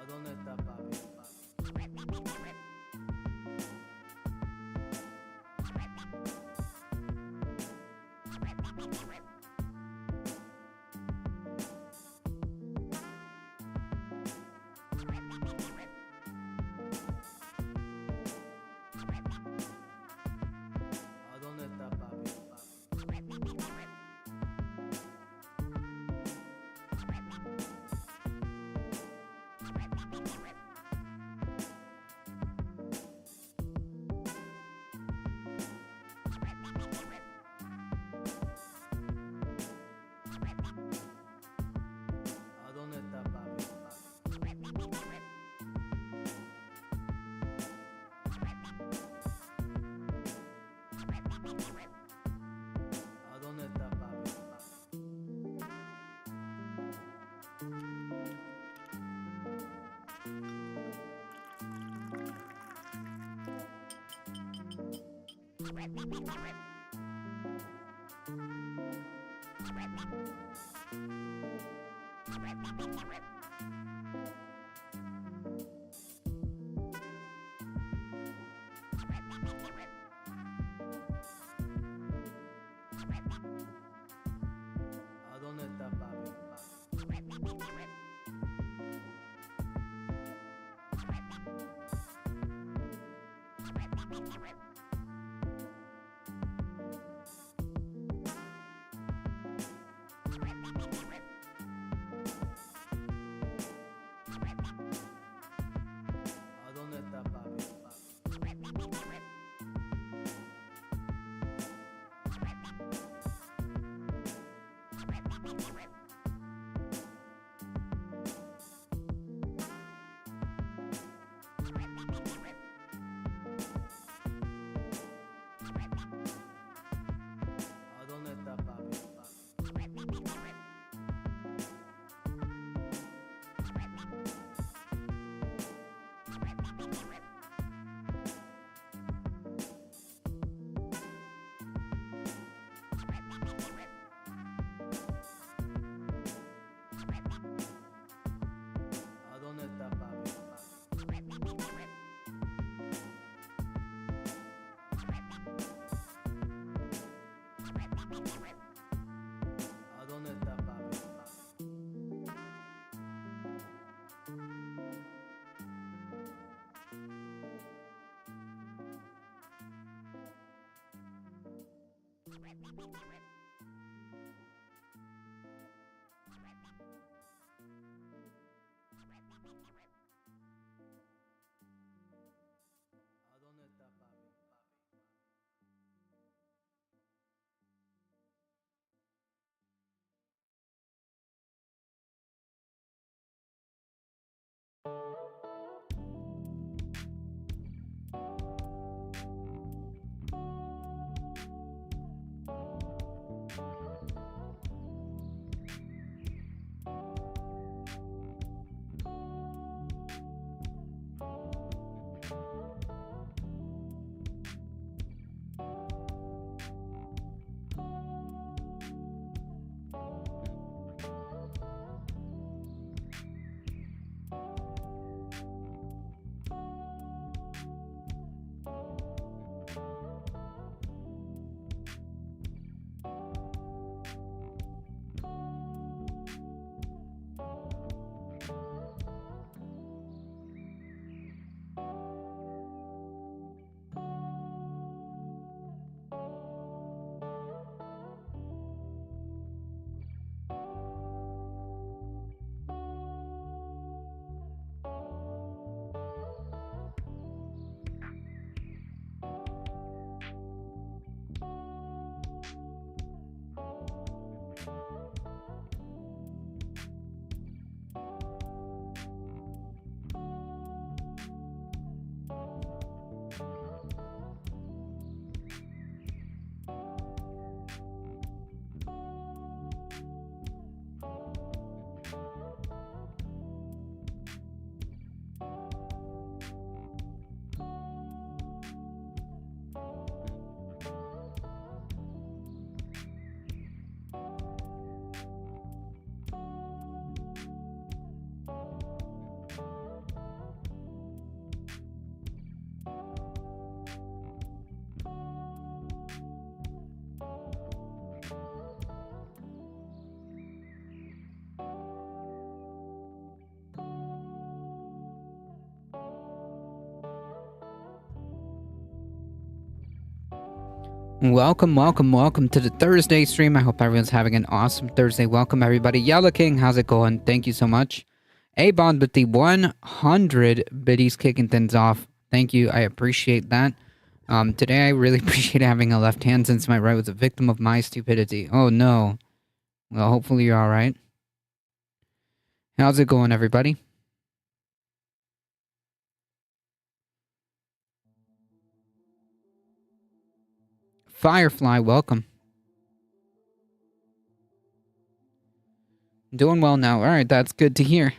¿A dónde está papi? ¿A dónde está papi? ¿A dónde está papi? ¿A dónde está papi? ¿A dónde está papi? ¿A dónde está papi? ¿A dónde está papi? ¿A dónde está papi? ¿A dónde está papi? ¿A dónde está papi? Welcome to the Thursday stream. I hope everyone's having an awesome Thursday. Welcome, everybody. Yellow King, how's it going? Thank you so much. A-Bond with the 100 biddies kicking things off. Thank you. I appreciate that. Today, I really appreciate having a left hand since my right was a victim of my stupidity. Oh, no. Well, hopefully you're all right. How's it going, everybody? Firefly, welcome. Doing well now. All right, that's good to hear.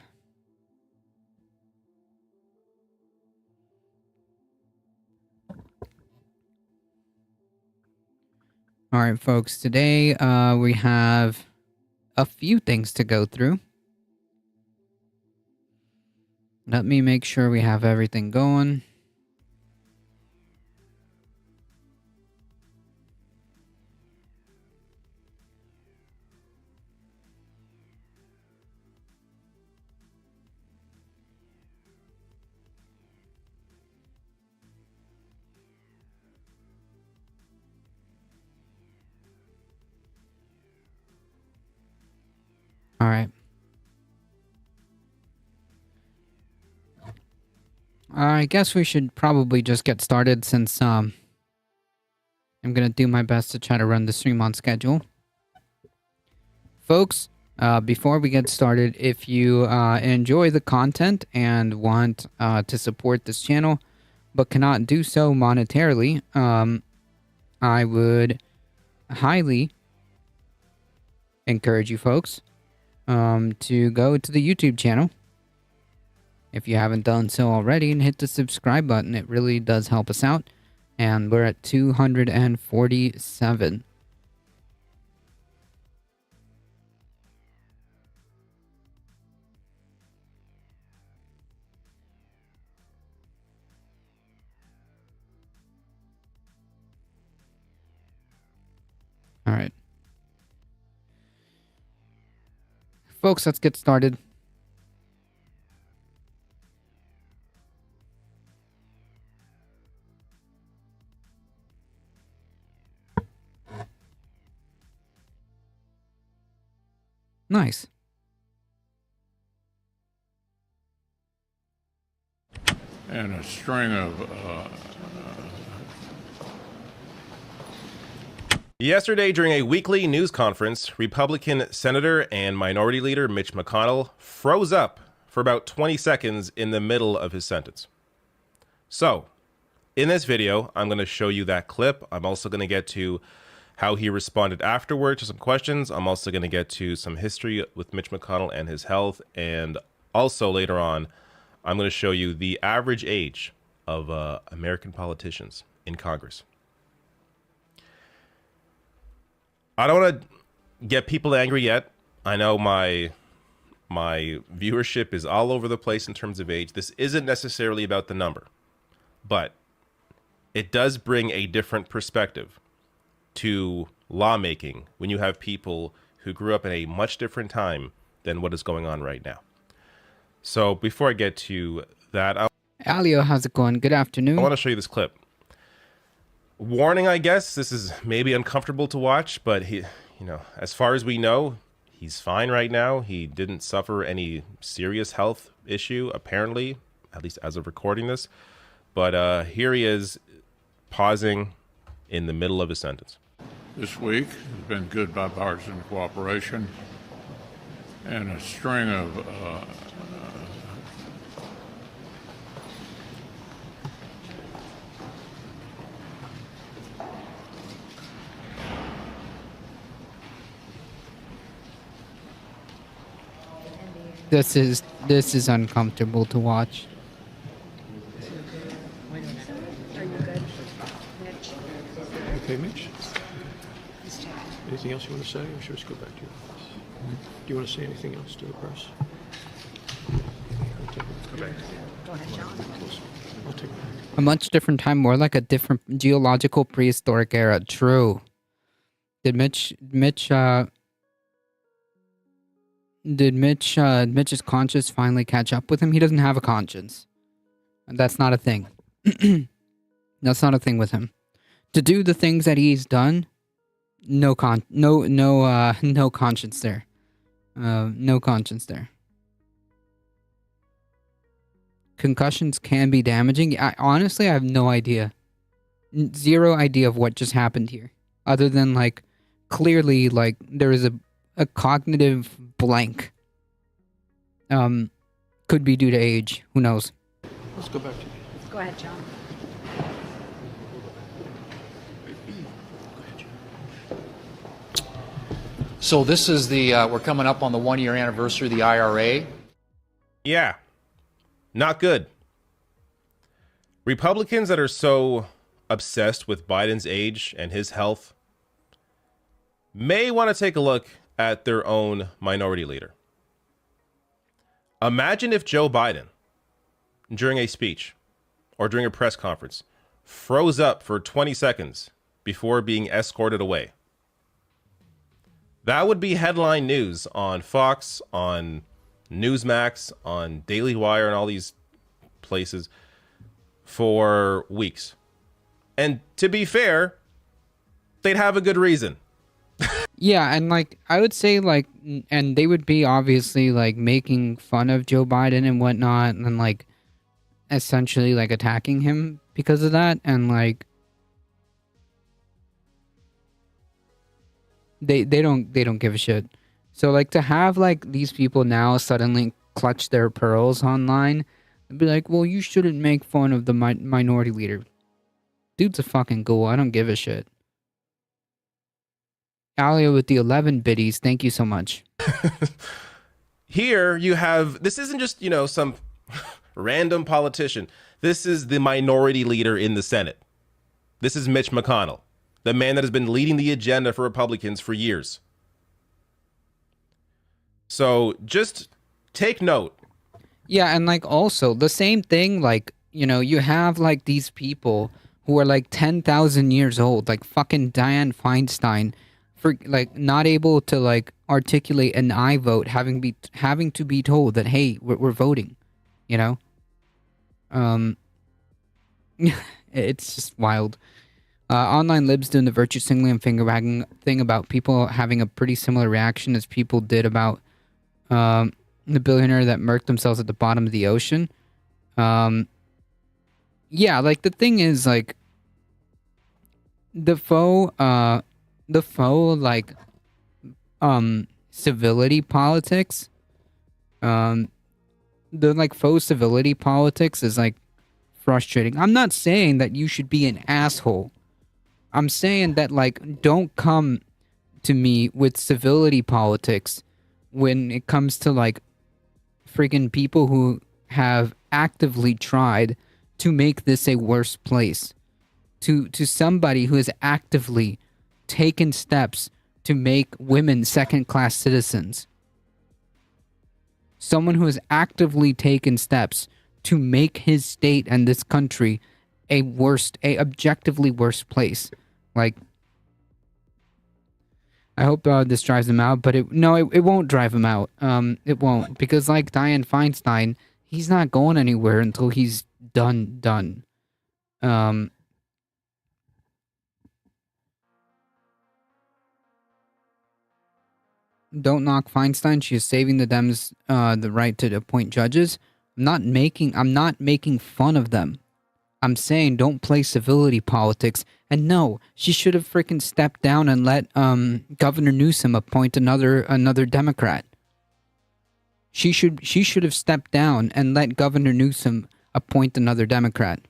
All right, folks. Today, we have a few things to go through. Let me make sure we have everything going. All right. I guess we should probably just get started since I'm going to do my best to try to run the stream on schedule. Folks, before we get started, if you enjoy the content and want to support this channel but cannot do so monetarily, I would highly encourage you folks to go to the YouTube channel if you haven't done so already and hit the subscribe button. It really does help us out. And we're at 247. All right. Folks, let's get started. Nice. And a string of Yesterday, during a weekly news conference, Republican Senator and Minority Leader Mitch McConnell froze up for about 20 seconds in the middle of his sentence. So, in this video, I'm going to show you that clip. I'm also going to get to how he responded afterward to some questions. I'm also going to get to some history with Mitch McConnell and his health. And also later on, I'm going to show you the average age of American politicians in Congress. I don't want to get people angry yet. I know my viewership is all over the place in terms of age. This isn't necessarily about the number, but it does bring a different perspective to lawmaking when you have people who grew up in a much different time than what is going on right now. So before I get to that, Alio, how's it going? Good afternoon. I want to show you this clip. Warning, I guess this is maybe uncomfortable to watch, but as far as we know, he's fine right now. He didn't suffer any serious health issue, apparently, at least as of recording this. But here he is pausing in the middle of his sentence. this week has been good bipartisan cooperation and a string of This is uncomfortable to watch. Are you good, Mitch? Okay, Mitch. Anything else you want to say, or should we just go back to your office? Do you want to say anything else to the press? Go ahead, John. I'll take it. A much different time, more like a different geological prehistoric era. True. Did Mitch's conscience finally catch up with him? He doesn't have a conscience. That's not a thing. That's not a thing with him. To do the things that he's done, no conscience there. No conscience there. Concussions can be damaging. Honestly, I have no idea. Zero idea of what just happened here. Other than, like, clearly, like, there is a cognitive blank. Could be due to age. Who knows? Let's go back to you. Go ahead, John. So this is we're coming up on the 1-year anniversary of the IRA. Yeah, not good. Republicans that are so obsessed with Biden's age and his health may want to take a look at their own minority leader. Imagine if Joe Biden during a speech or during a press conference froze up for 20 seconds before being escorted away, that would be headline news on Fox, on Newsmax, on Daily Wire, and all these places for weeks. And to be fair, they'd have a good reason. Yeah, and like I would say like and they would be obviously like making fun of Joe Biden and whatnot and like essentially like attacking him because of that, and like they don't give a shit. So like to have like these people now suddenly clutch their pearls online and be like, well, you shouldn't make fun of the minority leader. Dude's a fucking ghoul. I don't give a shit. Alia with the 11 biddies. Thank you so much. Here you have, this isn't just, some random politician. This is the minority leader in the Senate. This is Mitch McConnell, the man that has been leading the agenda for Republicans for years. So just take note. Yeah, and like also the same thing, like, you have like these people who are like 10,000 years old, like fucking Dianne Feinstein, for like not able to like articulate an I vote, having to be told that, hey, we're voting, it's just wild. Online libs doing the virtue signaling and finger wagging thing about people having a pretty similar reaction as people did about the billionaire that murked themselves at the bottom of the ocean. Yeah, like the thing is like the faux like civility politics, the like faux civility politics is like frustrating. I'm not saying that you should be an asshole. I'm saying that like don't come to me with civility politics when it comes to like freaking people who have actively tried to make this a worse place. To somebody who has actively taken steps to make women second-class citizens. Someone who has actively taken steps to make his state and this country a objectively worse place. Like, I hope this drives him out, but it won't drive him out. It won't, because like Dianne Feinstein, he's not going anywhere until he's done. Don't knock Feinstein. She is saving the Dems the right to appoint judges. I'm not making fun of them. I'm saying don't play civility politics. And no, she should have freaking stepped down and let Governor Newsom appoint another Democrat. She should have stepped down and let Governor Newsom appoint another Democrat.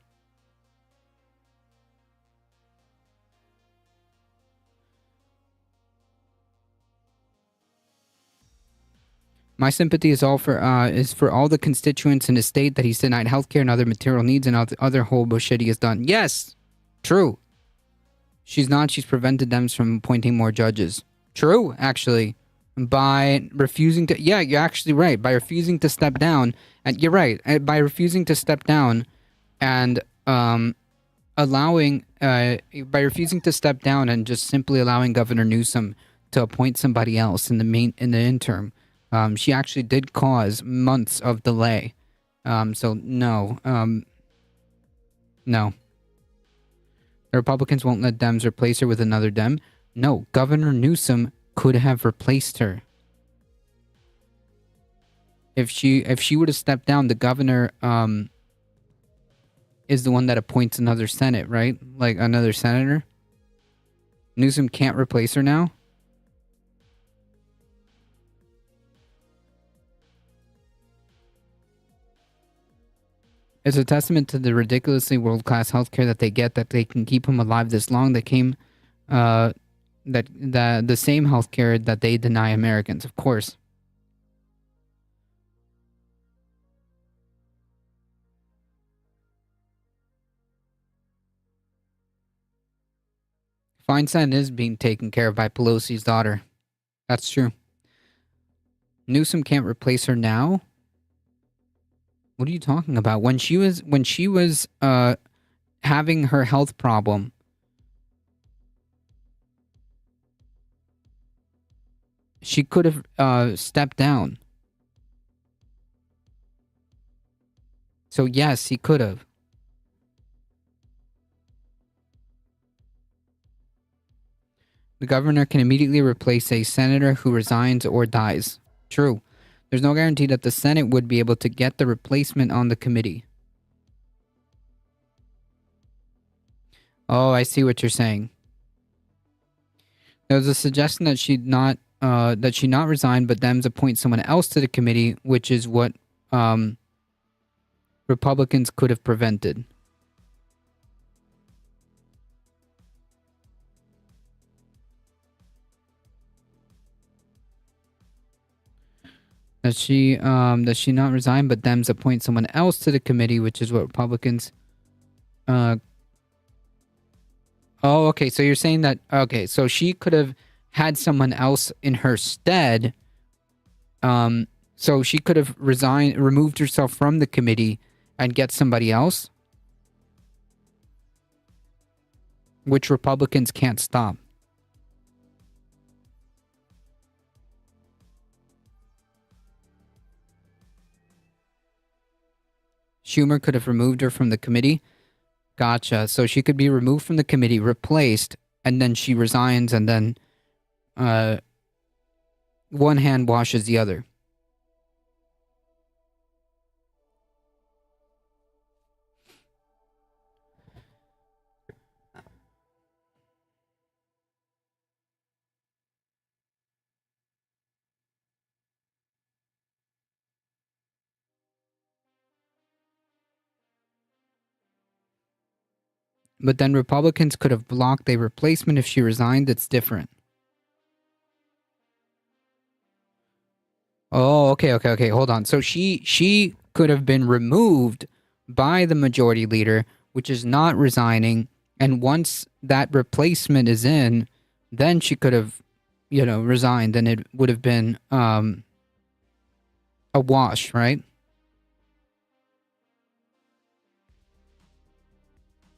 My sympathy is for all the constituents in his state that he's denied healthcare and other material needs and other horrible shit he has done. Yes, true. She's not. She's prevented them from appointing more judges. True, actually. By refusing to... Yeah, you're actually right. By refusing to step down... And you're right. By refusing to step down and allowing... by refusing to step down and just simply allowing Governor Newsom to appoint somebody else in the interim... she actually did cause months of delay. So no. No. The Republicans won't let Dems replace her with another Dem. No, Governor Newsom could have replaced her. If she would have stepped down, the governor is the one that appoints another Senate, right? Like another senator. Newsom can't replace her now. It's a testament to the ridiculously world-class healthcare that they get, that they can keep him alive this long. They came, the same healthcare that they deny Americans, of course. Feinstein is being taken care of by Pelosi's daughter. That's true. Newsom can't replace her now. What are you talking about? When she was having her health problem, she could have stepped down. So yes, he could have. The governor can immediately replace a senator who resigns or dies. True. There's no guarantee that the Senate would be able to get the replacement on the committee. Oh, I see what you're saying. There was a suggestion that she not resign, but Dems appoint someone else to the committee, which is what Republicans could have prevented. That she not resign, but Dems appoint someone else to the committee, which is what Republicans. Oh, okay. So you're saying that so she could have had someone else in her stead. So she could have removed herself from the committee and get somebody else, which Republicans can't stop. Schumer could have removed her from the committee. Gotcha. So she could be removed from the committee, replaced, and then she resigns, and then one hand washes the other. But then Republicans could have blocked a replacement if she resigned. It's different. Oh, okay. Hold on. So she could have been removed by the majority leader, which is not resigning. And once that replacement is in, then she could have, resigned, and it would have been a wash, right?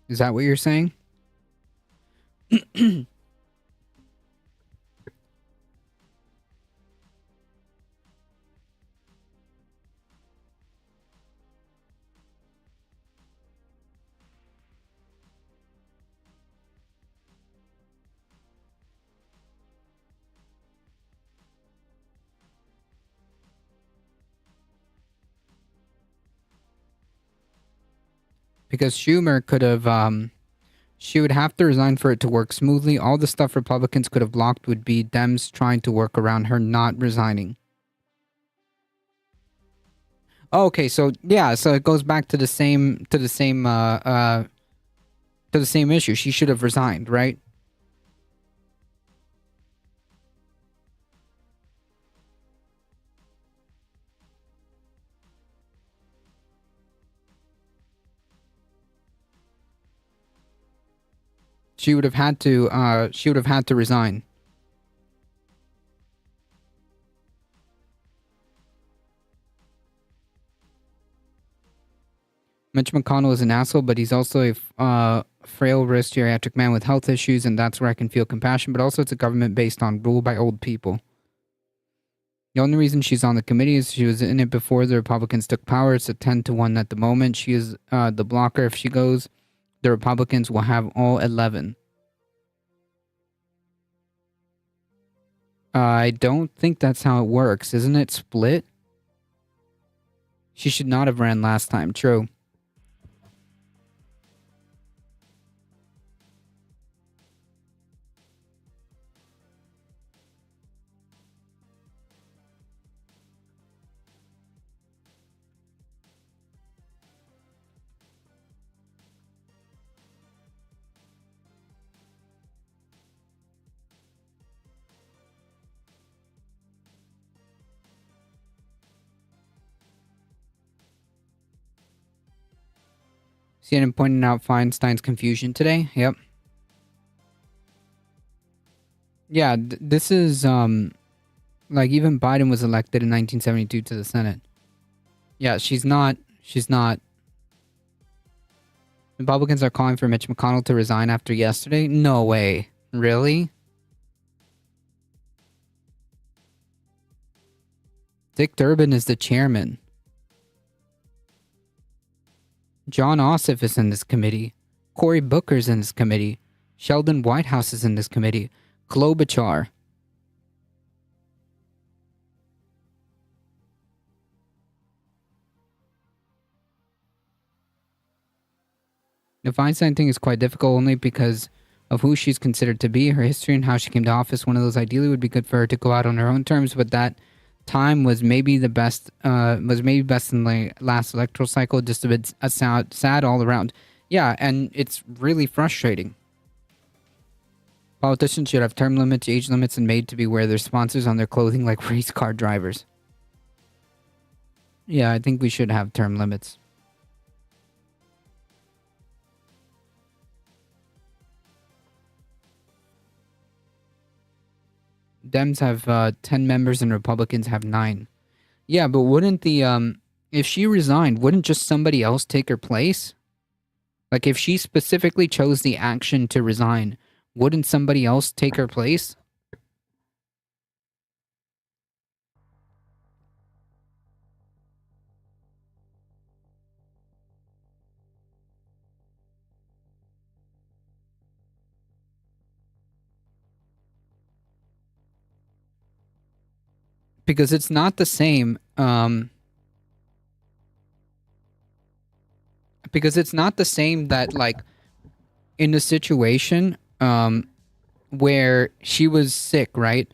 Is that what you're saying? Because Schumer could have, she would have to resign for it to work smoothly. All the stuff Republicans could have blocked would be Dems trying to work around her not resigning. Okay, so yeah, so it goes back to the same issue. She should have resigned, right? She would have had to resign. Mitch McConnell is an asshole, but he's also a frail, risk geriatric man with health issues, and that's where I can feel compassion. But also, it's a government based on rule by old people. The only reason she's on the committee is she was in it before the Republicans took power. It's a 10-1 at the moment. She is the blocker. If she goes, the Republicans will have all 11. I don't think that's how it works. Isn't it split? She should not have ran last time. True. CNN pointing out Feinstein's confusion today. Yep. Yeah, this is, like, even Biden was elected in 1972 to the Senate. Yeah, she's not She's not. Republicans are calling for Mitch McConnell to resign after yesterday? No way. Really? Dick Durbin is the chairman. John Ossoff is in this committee. Cory Booker's in this committee. Sheldon Whitehouse is in this committee. Klobuchar. The Feinstein thing is quite difficult only because of who she's considered to be, her history, and how she came to office. One of those ideally would be good for her to go out on her own terms, but that time was maybe the best. Was maybe best in the last electoral cycle. Just a bit sad all around. Yeah, and it's really frustrating. Politicians should have term limits, age limits, and made to be wear their sponsors on their clothing like race car drivers. Yeah, I think we should have term limits. Dems have 10 members and Republicans have 9. Yeah, but wouldn't the if she resigned, wouldn't just somebody else take her place? Like if she specifically chose the action to resign, wouldn't somebody else take her place? Because it's not the same. Because it's not the same that, like, in the situation where she was sick, right?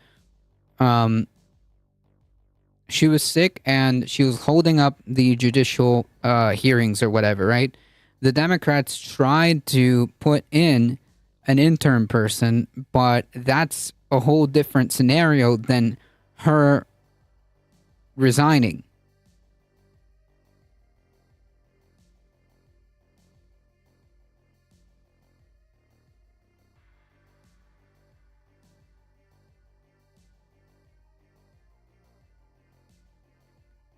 She was sick and she was holding up the judicial hearings or whatever, right? The Democrats tried to put in an interim person, but that's a whole different scenario than her resigning.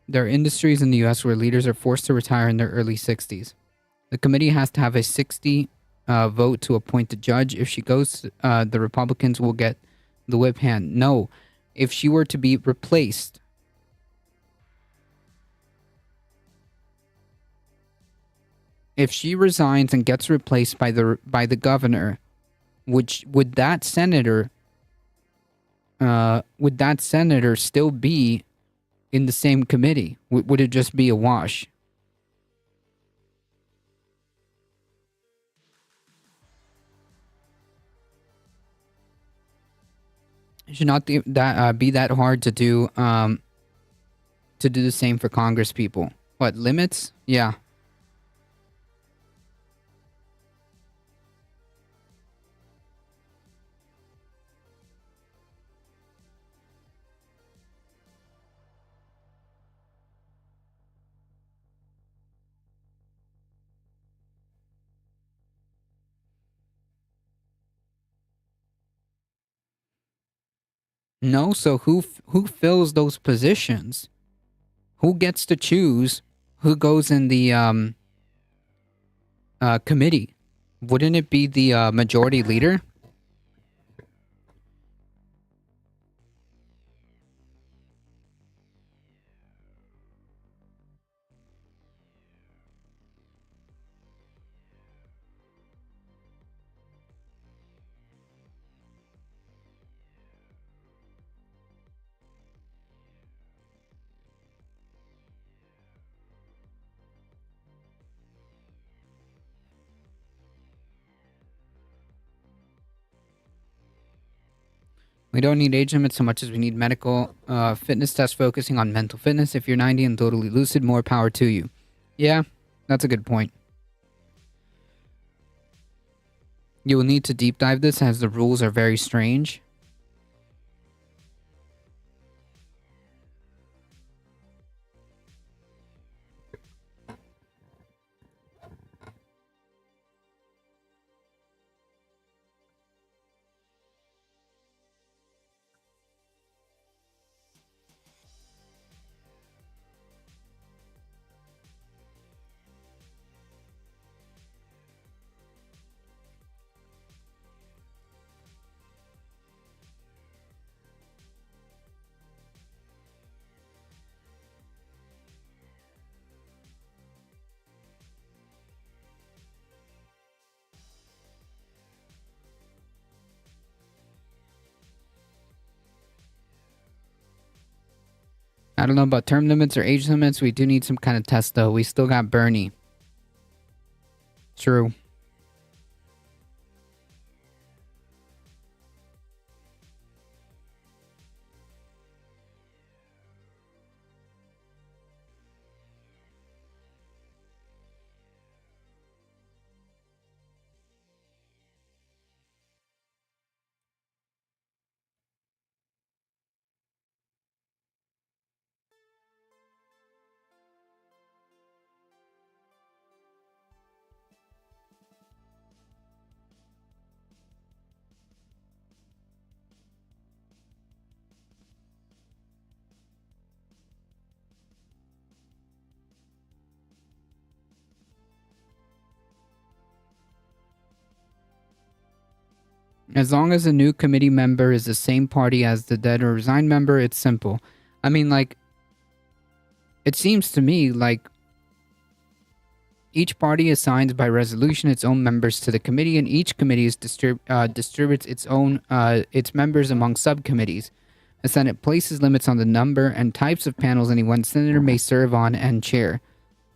There are industries in the U.S. where leaders are forced to retire in their early 60s. The committee has to have a 60 vote to appoint a judge. If she goes, the Republicans will get the whip hand. No, if she were to be replaced, if she resigns and gets replaced by the governor, would that senator still be in the same committee? Would it just be a wash? It should not be that hard to do the same for Congress people. What, limits? Yeah. No, so who fills those positions? Who gets to choose who goes in the committee? Wouldn't it be the majority leader? We don't need age limits so much as we need medical fitness tests focusing on mental fitness. If you're 90 and totally lucid, more power to you. Yeah, that's a good point. You will need to deep dive this as the rules are very strange. I don't know about term limits or age limits. We do need some kind of test, though. We still got Bernie. True. As long as a new committee member is the same party as the dead or resigned member, it's simple. I mean, like, it seems to me like each party assigns by resolution its own members to the committee, and each committee distributes its members among subcommittees. The Senate places limits on the number and types of panels any one senator may serve on and chair.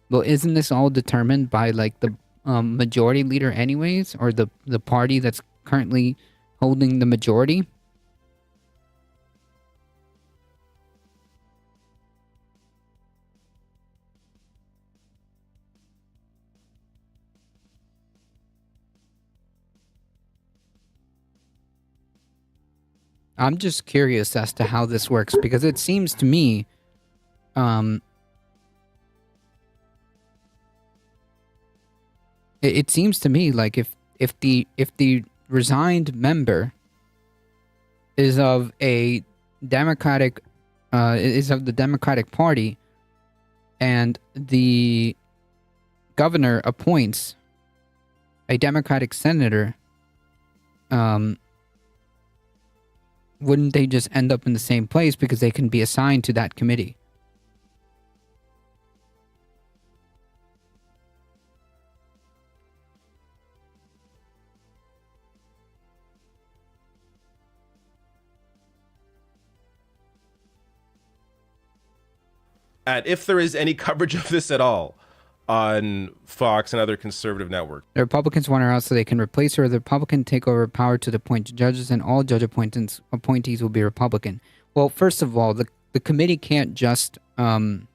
Well, isn't this all determined by like the majority leader anyways, or the party that's currently holding the majority? I'm just curious as to how this works, because it seems to me it seems to me like if the resigned member is of a Democratic is of the Democratic Party, and the governor appoints a Democratic senator, wouldn't they just end up in the same place because they can be assigned to that committee? If there is any coverage of this at all on Fox and other conservative networks. The Republicans want her out so they can replace her. The Republican take over power to appoint judges, and all judge appointees will be Republican. Well, first of all, the committee can't just the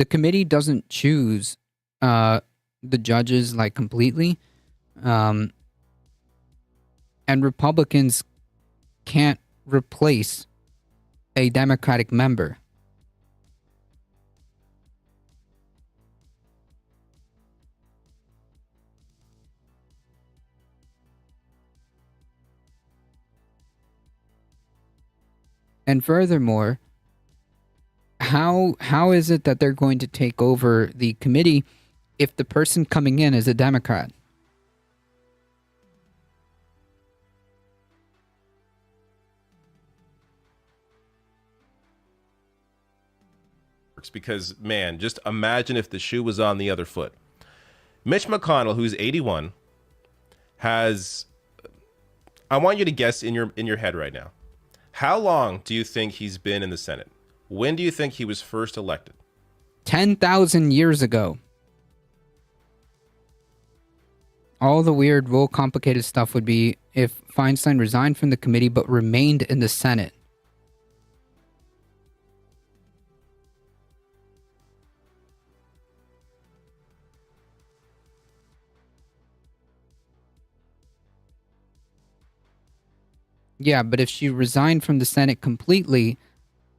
committee doesn't choose the judges like completely, and Republicans can't replace a Democratic member. And furthermore, how is it that they're going to take over the committee if the person coming in is a Democrat? Because, man, just imagine if the shoe was on the other foot. Mitch McConnell, who's 81, has... I want you to guess in your head right now. How long do you think he's been in the Senate? When do you think he was first elected? 10,000 years ago. All the weird, real complicated stuff would be if Feinstein resigned from the committee but remained in the Senate. Yeah, but if she resigned from the Senate completely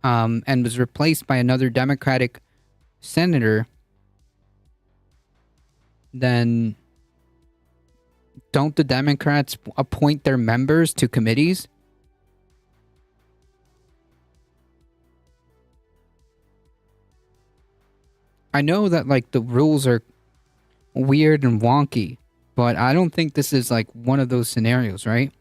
and was replaced by another Democratic senator, then don't the Democrats appoint their members to committees? I know that like the rules are weird and wonky, but I don't think this is like one of those scenarios, right?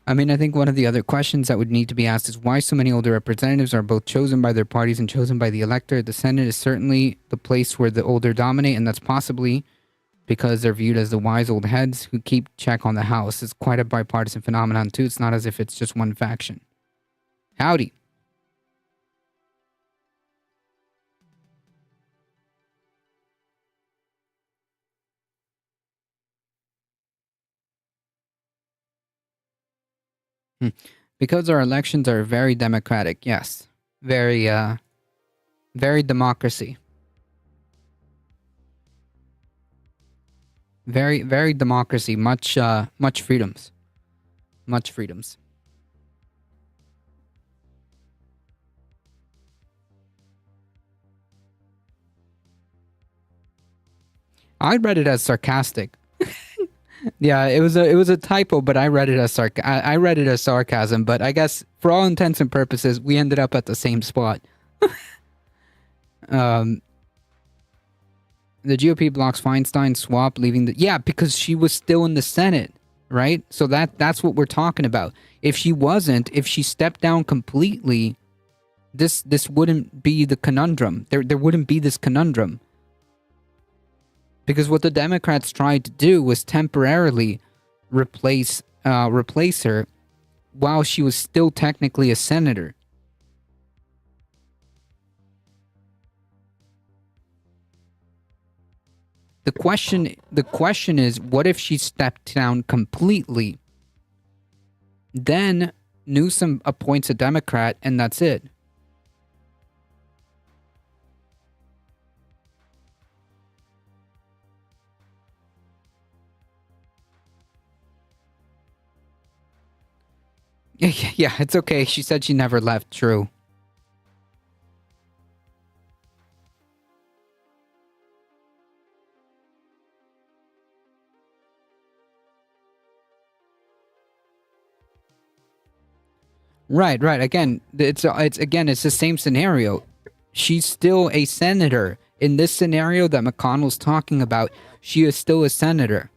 I mean, I think one of the other questions that would need to be asked is why so many older representatives are both chosen by their parties and chosen by the electorate. The Senate is certainly the place where the older dominate, and that's possibly because they're viewed as the wise old heads who keep check on the House. It's quite a bipartisan phenomenon, too. It's not as if it's just one faction. Howdy. Because our elections are very democratic, yes. Very very democracy. Very democracy, much freedoms. Much freedoms. I read it as sarcastic. Yeah, it was a typo, but I read it as I read it as sarcasm, but I guess for all intents and purposes, we ended up at the same spot. The GOP blocks Feinstein swap, leaving the because she was still in the Senate, right? So that's what we're talking about. If she stepped down completely, this wouldn't be the conundrum. There wouldn't be this conundrum. Because what the Democrats tried to do was temporarily replace her while she was still technically a senator. The question is, what if she stepped down completely? Then Newsom appoints a Democrat, and that's it. Yeah, it's okay. She said she never left. True. Right. Again, it's the same scenario. She's still a senator. In this scenario that McConnell's talking about, she is still a senator.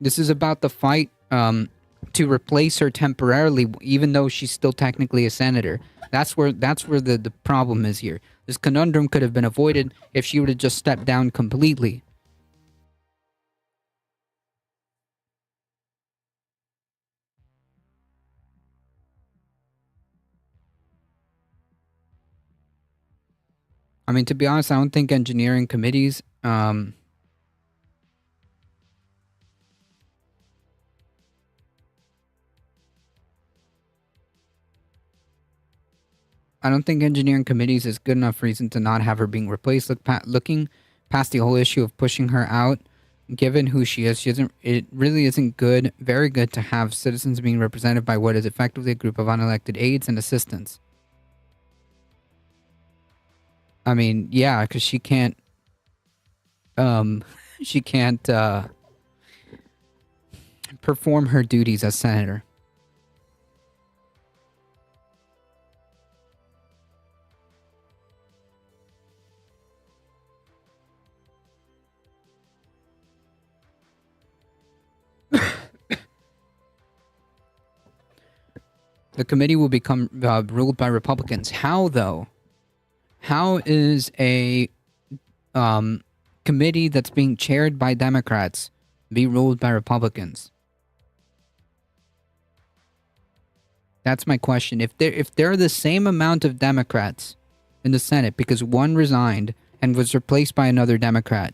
This is about the fight to replace her temporarily, even though she's still technically a senator. That's where the problem is here. This conundrum could have been avoided if she would have just stepped down completely. I mean, to be honest, I don't think engineering committees I don't think engineering committees is good enough reason to not have her being replaced. Looking past the whole issue of pushing her out, given who she is, it really isn't very good to have citizens being represented by what is effectively a group of unelected aides and assistants. I mean, yeah, because she can't perform her duties as senator. The committee will become ruled by Republicans. How, though? How is a committee that's being chaired by Democrats be ruled by Republicans? That's my question. If there are the same amount of Democrats in the Senate because one resigned and was replaced by another Democrat,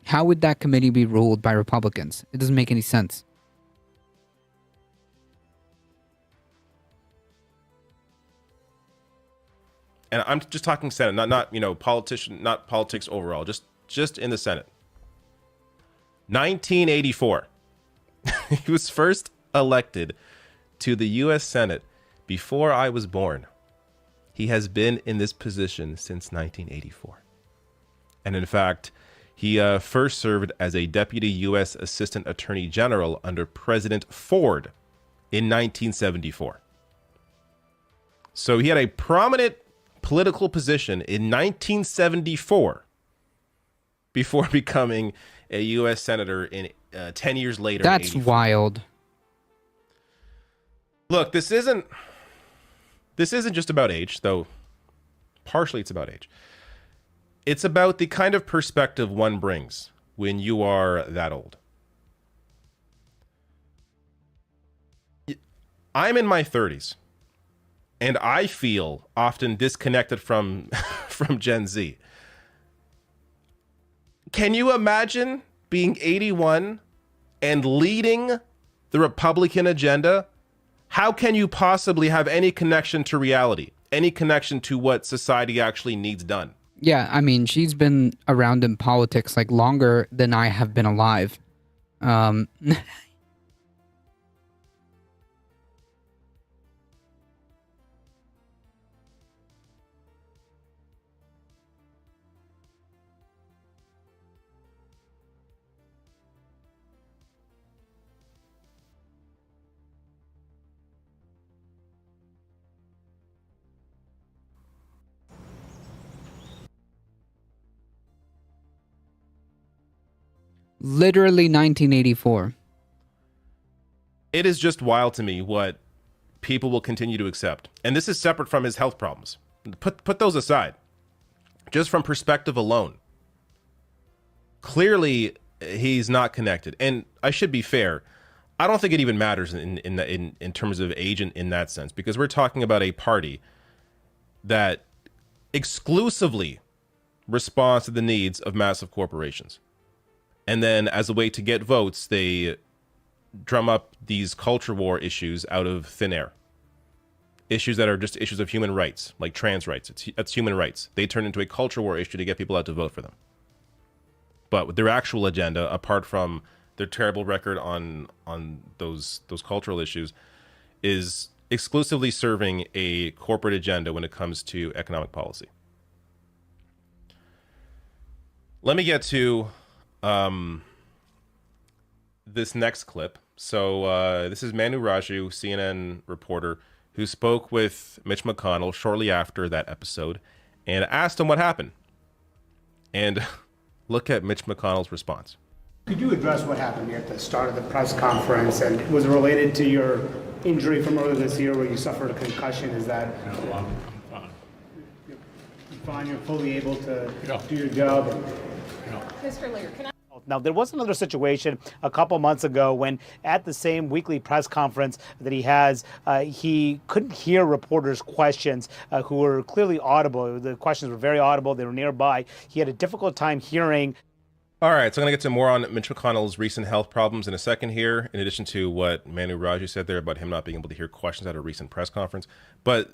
how would that committee be ruled by Republicans? It doesn't make any sense. And I'm just talking Senate, not politician, not politics overall, just in the Senate. 1984. He was first elected to the U.S. Senate before I was born. He has been in this position since 1984. And in fact, he first served as a deputy U.S. Assistant Attorney General under President Ford in 1974. So he had a prominent political position in 1974 before becoming a U.S. Senator in 10 years later. That's wild. Look, this isn't just about age, though partially it's about age. It's about the kind of perspective one brings when you are that old. I'm in my 30s, and I feel often disconnected from from Gen Z. Can you imagine being 81 and leading the Republican agenda? How can you possibly have any connection to reality, any connection to what society actually needs done? Yeah, I mean, she's been around in politics like longer than I have been alive. Literally 1984. It is just wild to me what people will continue to accept. And this is separate from his health problems. Put those aside. Just from perspective alone. Clearly, he's not connected. And I should be fair. I don't think it even matters in terms of age in that sense, because we're talking about a party that exclusively responds to the needs of massive corporations. And then as a way to get votes, they drum up these culture war issues out of thin air. Issues that are just issues of human rights, like trans rights. That's human rights. They turn into a culture war issue to get people out to vote for them. But with their actual agenda, apart from their terrible record on those cultural issues, is exclusively serving a corporate agenda when it comes to economic policy. Let me get to this next clip. So this is Manu Raju, CNN reporter, who spoke with Mitch McConnell shortly after that episode and asked him what happened. And look at Mitch McConnell's response. Could you address what happened at the start of the press conference, and was it related to your injury from earlier this year where you suffered a concussion? Is that... No, I'm fine. You're fine, you're fully able to Yeah. do your job? Mr. Lear, can I? Now, there was another situation a couple months ago when at the same weekly press conference that he has, he couldn't hear reporters' questions who were clearly audible. The questions were very audible. They were nearby. He had a difficult time hearing. All right, so I'm going to get to more on Mitch McConnell's recent health problems in a second here, in addition to what Manu Raju said there about him not being able to hear questions at a recent press conference. But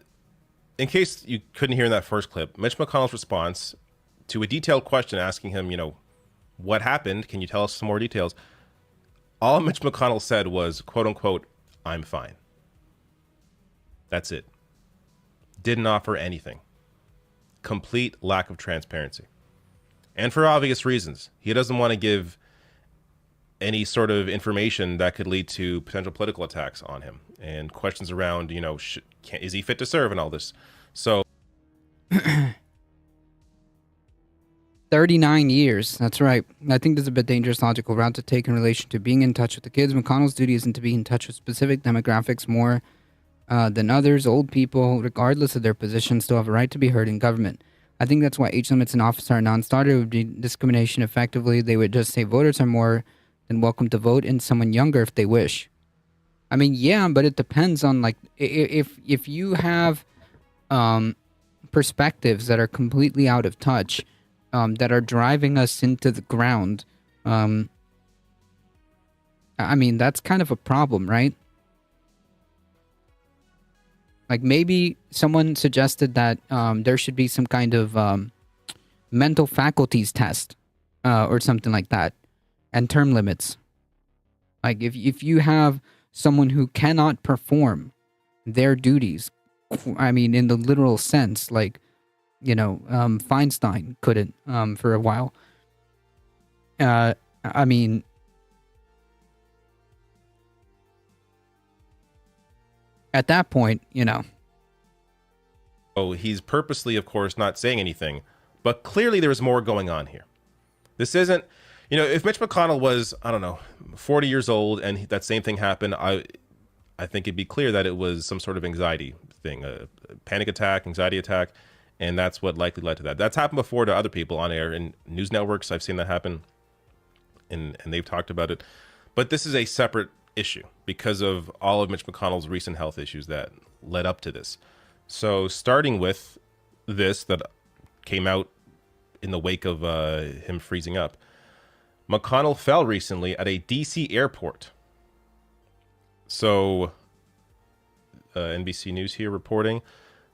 in case you couldn't hear in that first clip, Mitch McConnell's response to a detailed question asking him, what happened? Can you tell us some more details? All Mitch McConnell said was, quote unquote, I'm fine. That's it. Didn't offer anything. Complete lack of transparency. And for obvious reasons. He doesn't want to give any sort of information that could lead to potential political attacks on him and questions around, is he fit to serve and all this. So 39 years. That's right. I think this is a bit dangerous logical route to take in relation to being in touch with the kids. McConnell's duty isn't to be in touch with specific demographics more than others. Old people, regardless of their position, still have a right to be heard in government. I think that's why age limits in office are a non-starter. It would be discrimination effectively. They would just say voters are more than welcome to vote in someone younger if they wish. I mean, yeah, but it depends on, if you have perspectives that are completely out of touch, that are driving us into the ground. I mean, that's kind of a problem, right? Like maybe someone suggested that there should be some kind of mental faculties test or something like that, and term limits. Like if you have someone who cannot perform their duties, I mean, in the literal sense, Feinstein couldn't for a while. I mean, at that point, Oh, he's purposely, of course, not saying anything, but clearly there's more going on here. This isn't, if Mitch McConnell was, 40 years old and that same thing happened, I think it'd be clear that it was some sort of anxiety thing, a panic attack, anxiety attack. And that's what likely led to that. That's happened before to other people on air in news networks. I've seen that happen. and they've talked about it. But this is a separate issue because of all of Mitch McConnell's recent health issues that led up to this. So starting with this that came out in the wake of him freezing up, McConnell fell recently at a D.C. airport. So NBC News here reporting,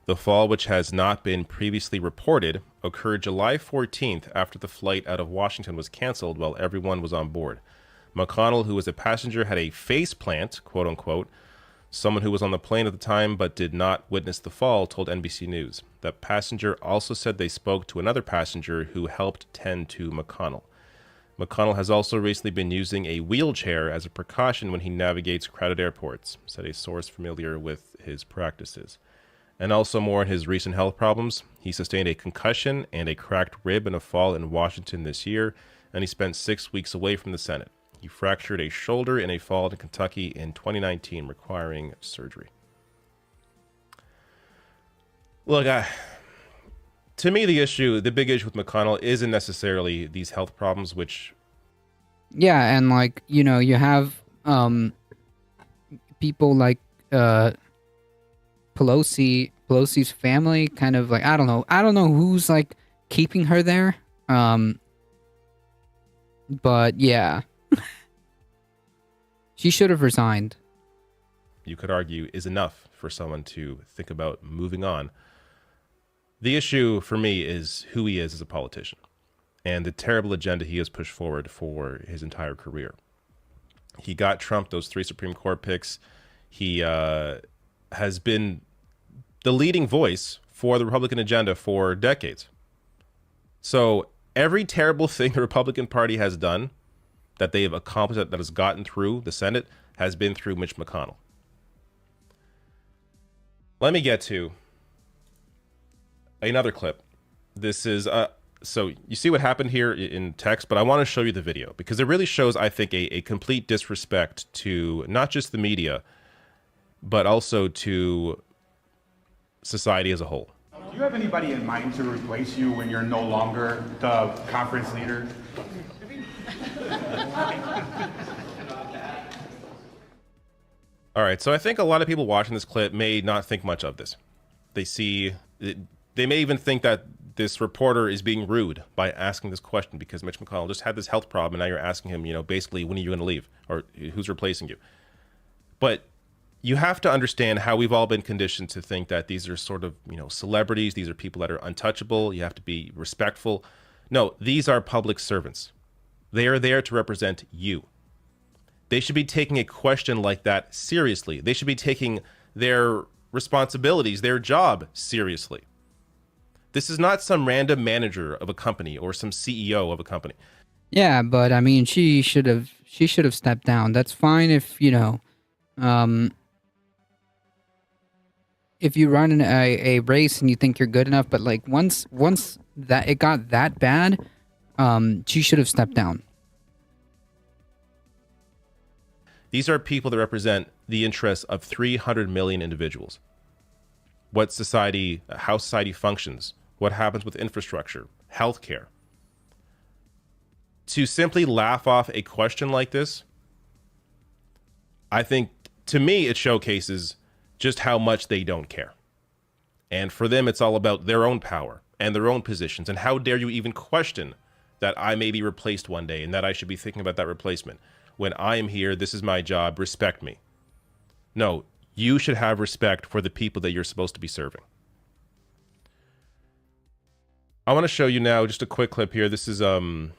the fall, which has not been previously reported, occurred July 14th after the flight out of Washington was canceled while everyone was on board. McConnell, who was a passenger, had a face plant, quote unquote. Someone who was on the plane at the time but did not witness the fall told NBC News. The passenger also said they spoke to another passenger who helped tend to McConnell. McConnell has also recently been using a wheelchair as a precaution when he navigates crowded airports, said a source familiar with his practices. And also more on his recent health problems. He sustained a concussion and a cracked rib in a fall in Washington this year, and he spent 6 weeks away from the Senate. He fractured a shoulder in a fall in Kentucky in 2019, requiring surgery. Look, to me, the big issue with McConnell isn't necessarily these health problems, which... Yeah, and like, you know, you have people like Pelosi's family kind of like, I don't know who's like keeping her there. But yeah. She should have resigned. You could argue is enough for someone to think about moving on. The issue for me is who he is as a politician and the terrible agenda he has pushed forward for his entire career. He got Trump those 3 Supreme Court picks. He has been the leading voice for the Republican agenda for decades. So every terrible thing the Republican Party has done that they have accomplished, that has gotten through the Senate, has been through Mitch McConnell. Let me get to another clip. This is, so you see what happened here in text, but I want to show you the video because it really shows, I think, a complete disrespect to not just the media, but also to society as a whole. Do you have anybody in mind to replace you when you're no longer the conference leader? All right, so I think a lot of people watching this clip may not think much of this. They may even think that this reporter is being rude by asking this question because Mitch McConnell just had this health problem and now you're asking him, you know, basically, when are you going to leave or who's replacing you? But you have to understand how we've all been conditioned to think that these are sort of, you know, celebrities. These are people that are untouchable. You have to be respectful. No, these are public servants. They are there to represent you. They should be taking a question like that seriously. They should be taking their responsibilities, their job seriously. This is not some random manager of a company or some CEO of a company. Yeah, but I mean, she should have stepped down. That's fine if, you know, if you run in a race and you think you're good enough, but like once that it got that bad, she should have stepped down. These are people that represent the interests of 300 million individuals. What society, how society functions, what happens with infrastructure, healthcare. To simply laugh off a question like this, I think, to me, it showcases just how much they don't care. And for them, it's all about their own power and their own positions. And how dare you even question that I may be replaced one day and that I should be thinking about that replacement. When I am here, this is my job, respect me. No, you should have respect for the people that you're supposed to be serving. I want to show you now just a quick clip here. This is Dr.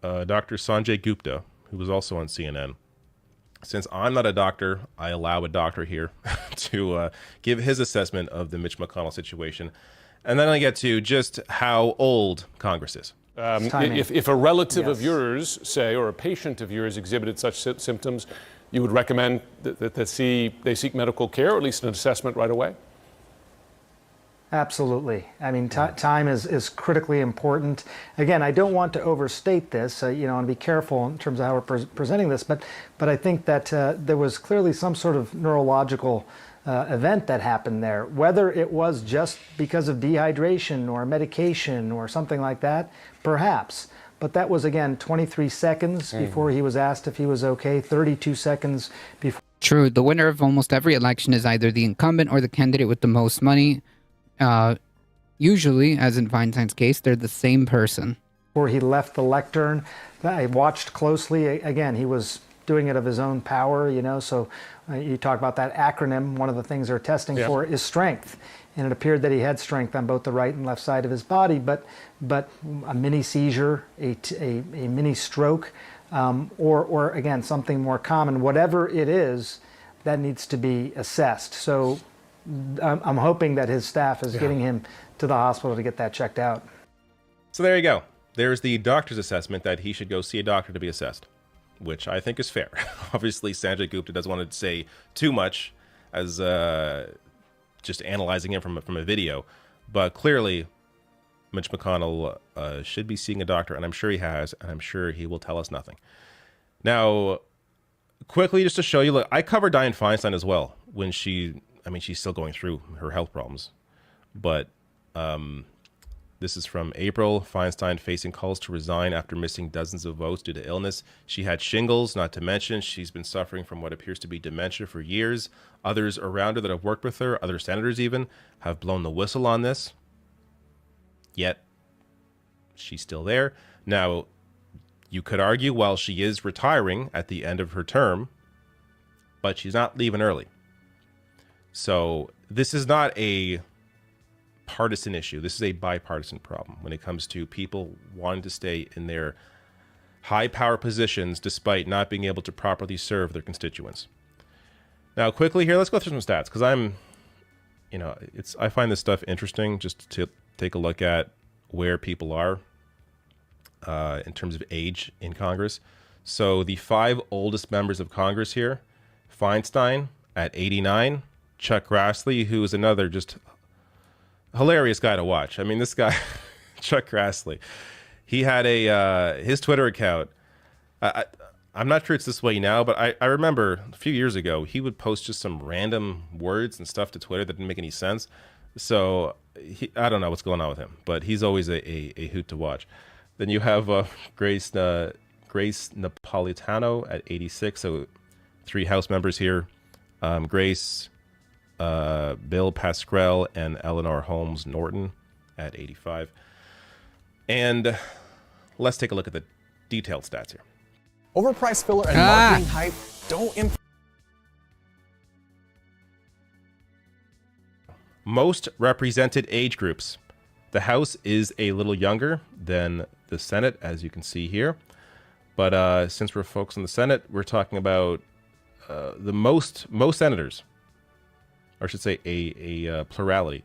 Sanjay Gupta, who was also on CNN. Since I'm not a doctor, I allow a doctor here to give his assessment of the Mitch McConnell situation. And then I get to just how old Congress is. If a relative of yours, say, or a patient of yours exhibited such symptoms, you would recommend that they seek medical care, or at least an assessment right away? Absolutely. I mean, time is critically important. Again, I don't want to overstate this. I want to be careful in terms of how we're presenting this, but I think that there was clearly some sort of neurological event that happened there. Whether it was just because of dehydration or medication or something like that, perhaps. but that was, again, 23 seconds before he was asked if he was okay, 32 seconds before. True. The winner of almost every election is either the incumbent or the candidate with the most money. Usually, as in Feinstein's case, they're the same person. Before he left the lectern, I watched closely. Again, he was doing it of his own power, so you talk about that acronym. One of the things they're testing for is strength. And it appeared that he had strength on both the right and left side of his body, but a mini seizure, a mini stroke, or again, something more common, whatever it is, that needs to be assessed. So I'm hoping that his staff is getting him to the hospital to get that checked out. So there you go. There's the doctor's assessment that he should go see a doctor to be assessed, which I think is fair. Obviously, Sanjay Gupta doesn't want to say too much as just analyzing him from a video, but clearly Mitch McConnell should be seeing a doctor, and I'm sure he has, and I'm sure he will tell us nothing. Now, quickly, just to show you, look, I covered Dianne Feinstein as well when she's still going through her health problems, but this is from April. Feinstein facing calls to resign after missing dozens of votes due to illness. She had shingles, not to mention she's been suffering from what appears to be dementia for years. Others around her that have worked with her, other senators even, have blown the whistle on this. Yet, she's still there. Now, you could argue, well, she is retiring at the end of her term, but she's not leaving early. So, this is not a partisan issue. This is a bipartisan problem when it comes to people wanting to stay in their high power positions despite not being able to properly serve their constituents. Now, quickly here, let's go through some stats because I find this stuff interesting just to take a look at where people are in terms of age in Congress. So the 5 oldest members of Congress here: Feinstein at 89, Chuck Grassley, who is another just hilarious guy to watch. I mean, this guy, Chuck Grassley, he had his Twitter account. I'm not sure it's this way now, but I remember a few years ago, he would post just some random words and stuff to Twitter that didn't make any sense. So I don't know what's going on with him, but he's always a hoot to watch. Then you have Grace Napolitano at 86. So 3 House members here. Grace, Bill Pascrell, and Eleanor Holmes Norton at 85. And let's take a look at the detailed stats here. Overpriced filler and marketing hype don't Most represented age groups. The House is a little younger than the Senate, as you can see here. But since we're focused on the Senate, we're talking about the most senators, or I should say a plurality,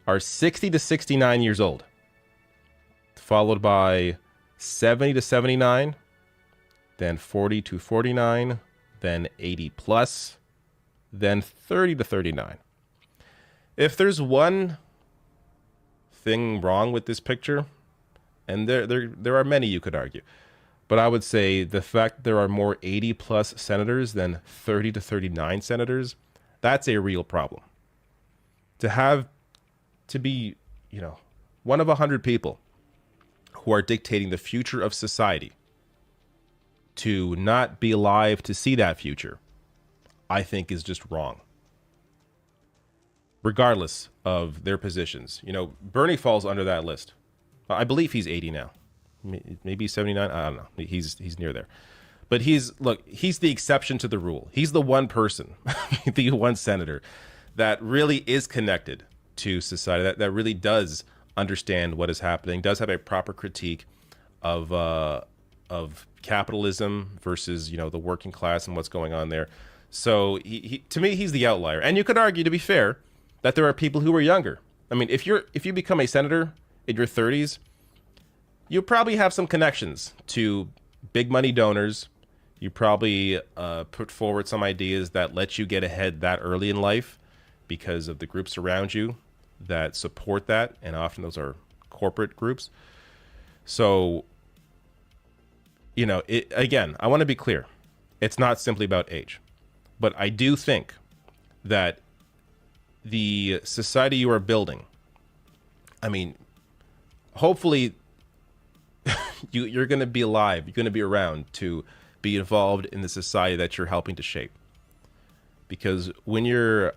are 60 to 69 years old, followed by 70 to 79, then 40 to 49, then 80 plus, then 30 to 39. If there's one thing wrong with this picture, and there are many you could argue, but I would say the fact that there are more 80 plus senators than 30 to 39 senators, that's a real problem. To be, one of 100 people who are dictating the future of society, to not be alive to see that future, I think is just wrong. Regardless of their positions. Bernie falls under that list. I believe he's 80 now. Maybe 79. I don't know. He's near there. But he's the exception to the rule. He's the one person, the one senator that really is connected to society, that really does understand what is happening, does have a proper critique of capitalism versus, the working class and what's going on there. So to me, he's the outlier. And you could argue, to be fair, that there are people who are younger. I mean, if you become a senator in your 30s, you probably have some connections to big money donors. You probably put forward some ideas that let you get ahead that early in life because of the groups around you that support that, and often those are corporate groups. So, again, I want to be clear. It's not simply about age. But I do think that the society you are building, hopefully you're going to be alive. You're going to be around to be involved in the society that you're helping to shape. Because when you're,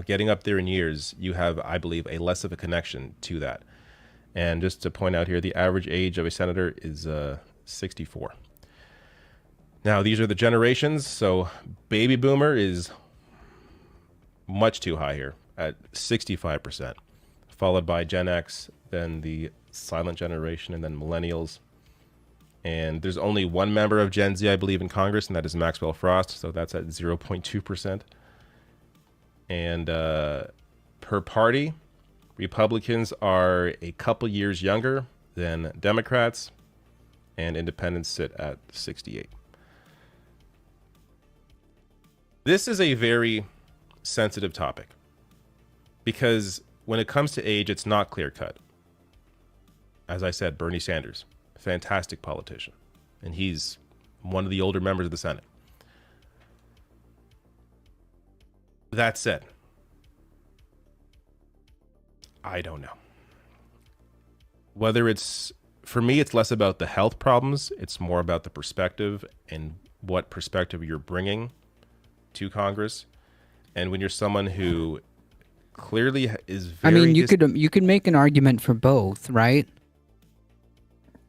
getting up there in years, you have, I believe, a less of a connection to that. And just to point out here, the average age of a senator is 64. Now, these are the generations. So baby boomer is much too high here at 65%, followed by Gen X, then the silent generation, and then millennials. And there's only one member of Gen Z, I believe, in Congress, and that is Maxwell Frost. So that's at 0.2%. And per party, Republicans are a couple years younger than Democrats, and independents sit at 68. This is a very sensitive topic because when it comes to age, it's not clear-cut. As I said, Bernie Sanders, fantastic politician, and he's one of the older members of the Senate. That said, I don't know. For me, it's less about the health problems. It's more about the perspective and what perspective you're bringing to Congress. And when you're someone who clearly is very... I mean, you could make an argument for both, right?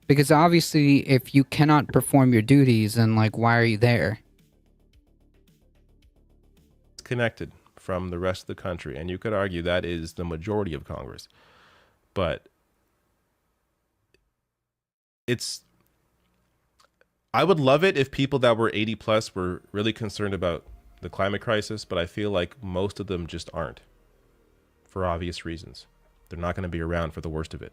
Because obviously, if you cannot perform your duties, then why are you there? Connected from the rest of the country, and you could argue that is the majority of Congress. But I would love it if people that were 80 plus were really concerned about the climate crisis, but I feel like most of them just aren't, for obvious reasons. They're not going to be around for the worst of it.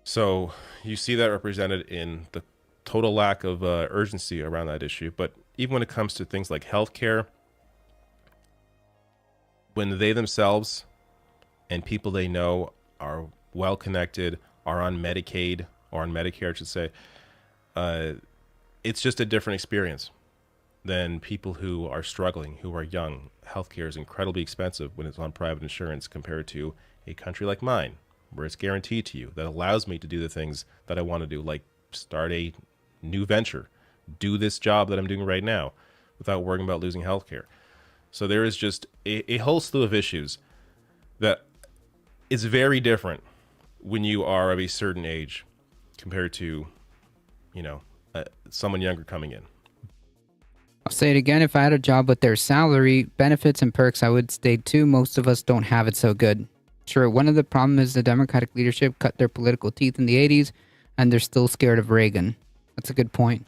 So you see that represented in the total lack of urgency around that issue. But even when it comes to things like healthcare, when they themselves and people they know are well connected, are on Medicaid or on Medicare, I should say, it's just a different experience than people who are struggling, who are young. Healthcare is incredibly expensive when it's on private insurance compared to a country like mine, where it's guaranteed to you, that allows me to do the things that I want to do, like start a new venture, do this job that I'm doing right now without worrying about losing healthcare. So there is just a whole slew of issues that is very different when you are of a certain age compared to, someone younger coming in. I'll say it again, if I had a job with their salary, benefits, and perks, I would stay too. Most of us don't have it so good. Sure, one of the problems is the Democratic leadership cut their political teeth in the 80s, and they're still scared of Reagan. That's a good point.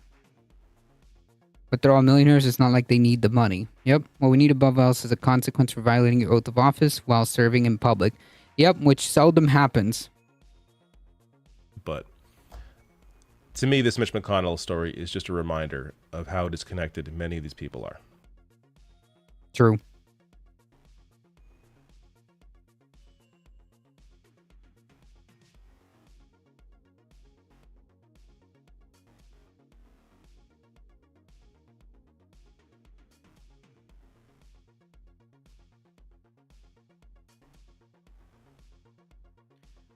But they're all millionaires, it's not like they need the money. Yep, what we need above all else is a consequence for violating your oath of office while serving in public. Yep, which seldom happens. But to me, this Mitch McConnell story is just a reminder of how disconnected many of these people are. True.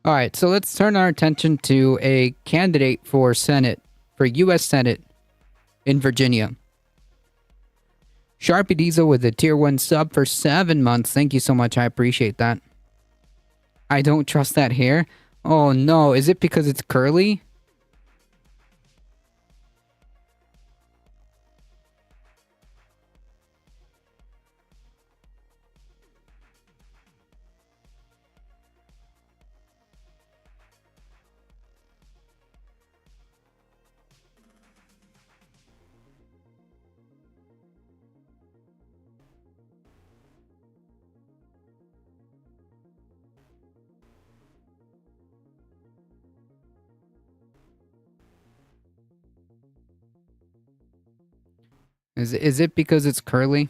All right, so let's turn our attention to a candidate for Senate, for U.S. Senate in Virginia. Sharpie Diesel with a tier 1 sub for 7 months. Thank you so much. I appreciate that. I don't trust that hair. Oh no, is it because it's curly? Is it because it's curly?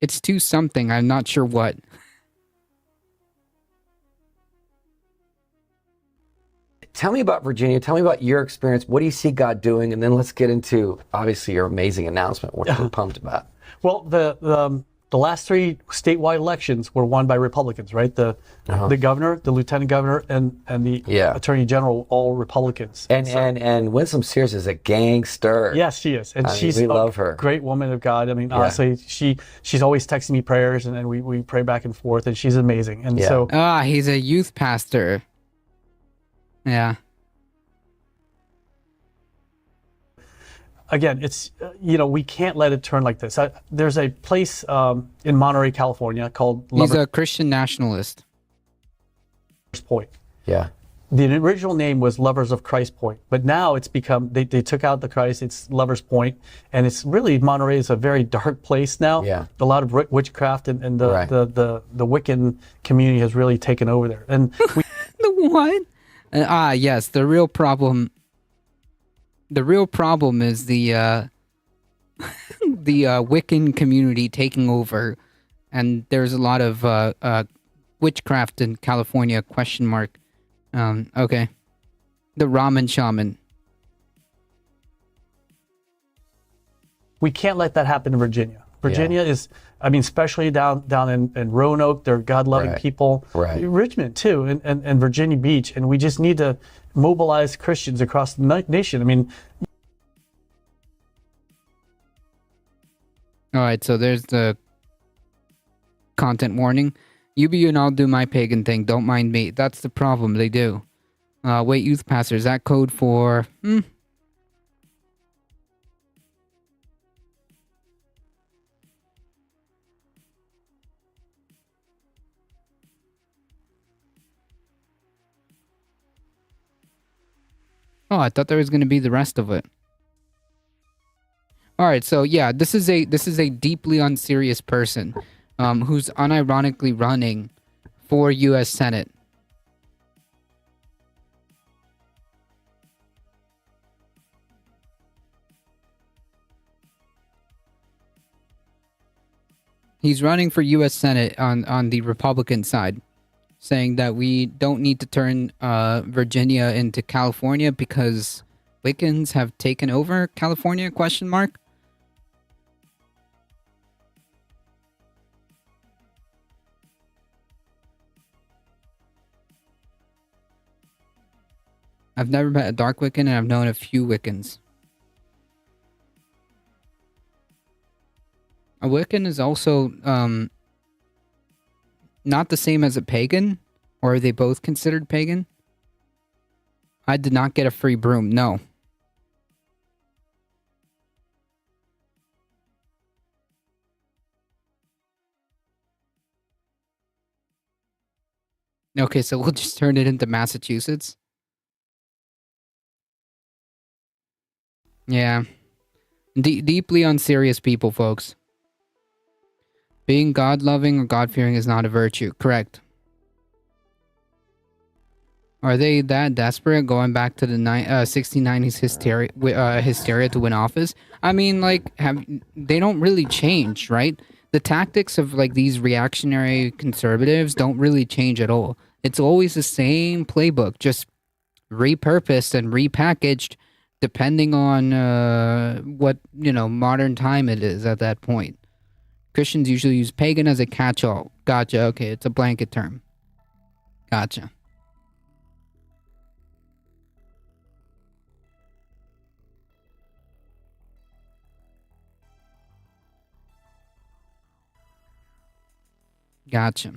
It's to something, I'm not sure what. Tell me about Virginia. Tell me about your experience. What do you see God doing? And then let's get into, obviously, your amazing announcement, which we're pumped about. Well, the last 3 statewide elections were won by Republicans, right? The governor, the lieutenant governor, and the attorney general, all Republicans. And Winsome Sears is a gangster. Yes, she is, and she's we love her. Great woman of God. I mean, honestly, she's always texting me prayers, and we pray back and forth, and she's amazing. And so, he's a youth pastor. Yeah. Again, it's, we can't let it turn like this. There's a place in Monterey, California called He's a Christian nationalist. Point. Yeah. The original name was Lovers of Christ Point, but now it's become, they took out the Christ, it's Lovers Point, and it's really, Monterey is a very dark place now. Yeah. A lot of witchcraft and the Wiccan community has really taken over there. And The what? Yes, the real problem. The real problem is the the Wiccan community taking over, and there's a lot of witchcraft in California? Question mark. Okay, the ramen shaman. We can't let that happen in Virginia. Virginia is, I mean, especially down in Roanoke, they're God-loving people. Right. Richmond too, and Virginia Beach, and we just need to mobilize Christians across the nation. I mean. All right, so there's the content warning. You be you and I'll do my pagan thing. Don't mind me. That's the problem. They do. Wait, youth pastor, is that code for? Oh, I thought there was going to be the rest of it. All right, so yeah, this is a deeply unserious person who's unironically running for U.S. Senate. He's running for U.S. Senate on the Republican side, saying that we don't need to turn Virginia into California because Wiccans have taken over California, question mark. I've never met a dark Wiccan, and I've known a few Wiccans. A Wiccan is also not the same as a pagan, or are they both considered pagan? I did not get a free broom, no. Okay, so we'll just turn it into Massachusetts. Yeah. Deeply unserious people, folks. Being God-loving or God-fearing is not a virtue. Correct. Are they that desperate going back to the 1690s hysteria to win office? I mean, like, they don't really change, right? The tactics of, like, these reactionary conservatives don't really change at all. It's always the same playbook, just repurposed and repackaged depending on what, modern time it is at that point. Christians usually use pagan as a catch-all. Gotcha. Okay, it's a blanket term. Gotcha. Gotcha.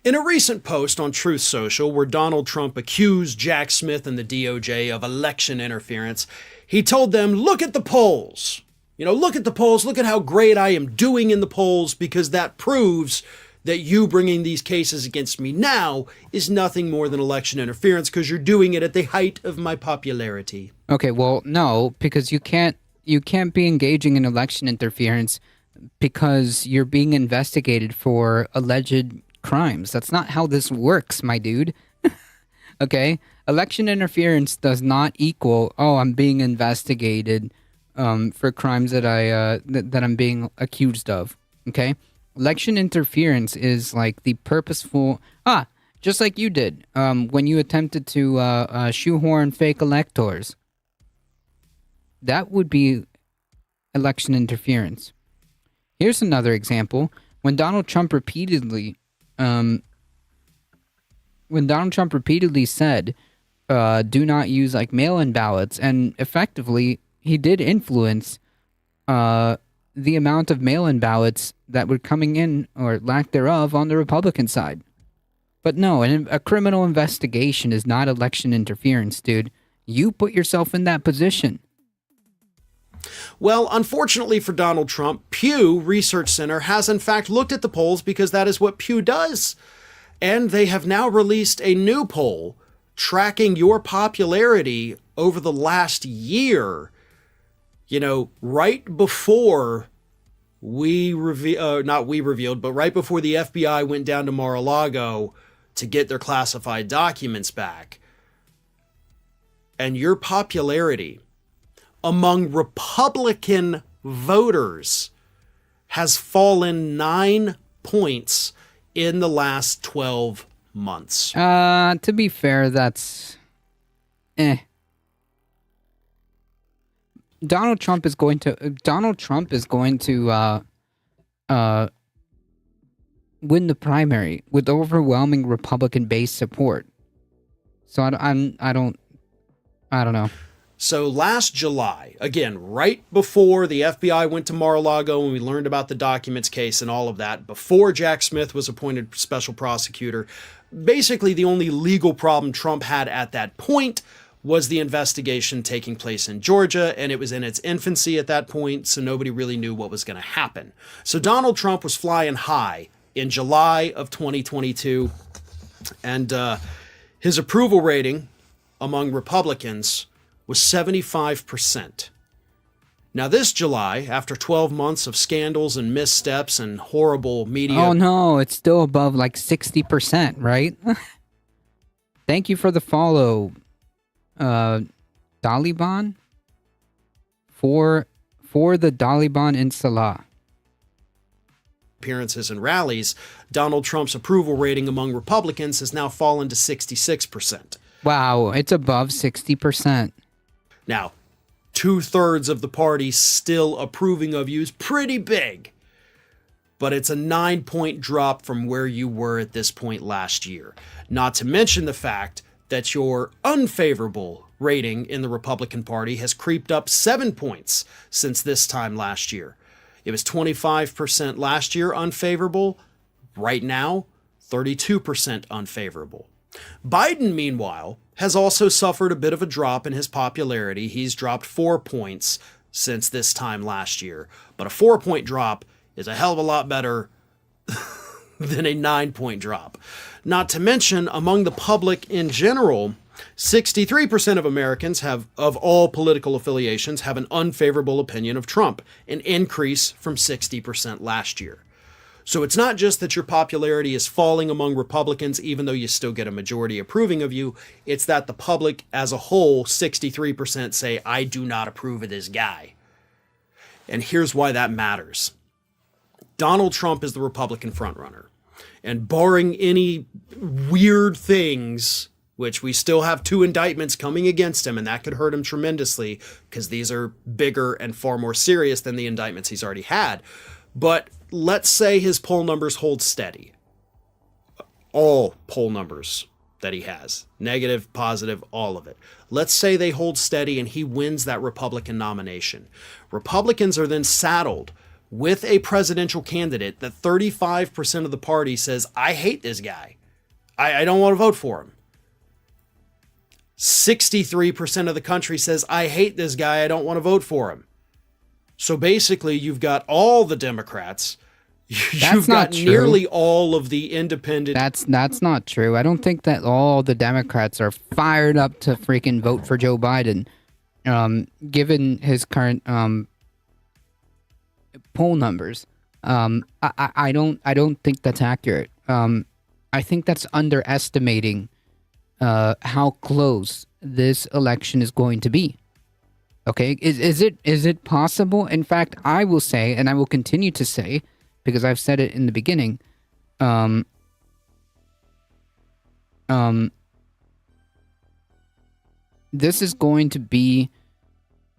In a recent post on Truth Social, where Donald Trump accused Jack Smith and the DOJ of election interference, he told them, look at the polls. Look at the polls. Look at how great I am doing in the polls, because that proves that you bringing these cases against me now is nothing more than election interference, because you're doing it at the height of my popularity. Okay, well, no, because you can't be engaging in election interference because you're being investigated for alleged crimes. That's not how this works, my dude. Okay? Election interference does not equal, I'm being investigated for crimes that that I'm being accused of. Okay? Election interference is like the purposeful... just like you did when you attempted to shoehorn fake electors. That would be election interference. Here's another example. When Donald Trump repeatedly said, do not use like mail-in ballots, and effectively he did influence the amount of mail-in ballots that were coming in, or lack thereof, on the Republican side. But no, a criminal investigation is not election interference, dude. You put yourself in that position. Well, unfortunately for Donald Trump, Pew Research Center has in fact looked at the polls, because that is what Pew does. And they have now released a new poll tracking your popularity over the last year. You know, right before right before the FBI went down to Mar-a-Lago to get their classified documents back. And your popularity among Republican voters has fallen 9 points in the last 12 months. To be fair, that's Donald Trump is going to win the primary with overwhelming Republican base support. So I don't know. So last July, again, right before the FBI went to Mar-a-Lago and we learned about the documents case and all of that, before Jack Smith was appointed special prosecutor, basically the only legal problem Trump had at that point was the investigation taking place in Georgia, and it was in its infancy at that point, so nobody really knew what was going to happen. So Donald Trump was flying high in July of 2022, and his approval rating among Republicans was 75%. Now this July, after 12 months of scandals and missteps and horrible media... Oh no, it's still above like 60%, right? Thank you for the follow, Daliban? For the Daliban in Salah. Appearances and rallies, Donald Trump's approval rating among Republicans has now fallen to 66%. Wow, it's above 60%. Now, 2/3 of the party still approving of you is pretty big, but it's a 9-point drop from where you were at this point last year. Not to mention the fact that your unfavorable rating in the Republican Party has creeped up 7 points since this time last year. It was 25% last year unfavorable. Right now, 32% unfavorable. Biden, meanwhile, has also suffered a bit of a drop in his popularity. He's dropped 4 points since this time last year. But a 4-point drop is a hell of a lot better than a 9-point drop. Not to mention, among the public in general, 63% of Americans of all political affiliations have an unfavorable opinion of Trump, an increase from 60% last year. So it's not just that your popularity is falling among Republicans, even though you still get a majority approving of you. It's that the public as a whole, 63% say, I do not approve of this guy. And here's why that matters. Donald Trump is the Republican frontrunner. And barring any weird things, which we still have 2 indictments coming against him, and that could hurt him tremendously because these are bigger and far more serious than the indictments he's already had. But let's say his poll numbers hold steady. All poll numbers that he has, negative, positive, all of it. Let's say they hold steady and he wins that Republican nomination. Republicans are then saddled with a presidential candidate that 35% of the party says, I hate this guy. I don't want to vote for him. 63% of the country says, I hate this guy. I don't want to vote for him. So basically, you've got all the Democrats. You've got nearly all of the independent. That's not true. I don't think that all the Democrats are fired up to freaking vote for Joe Biden, given his current poll numbers. I don't think that's accurate. I think that's underestimating how close this election is going to be. Okay, is it possible? In fact, I will say, and I will continue to say, because I've said it in the beginning, This is going to be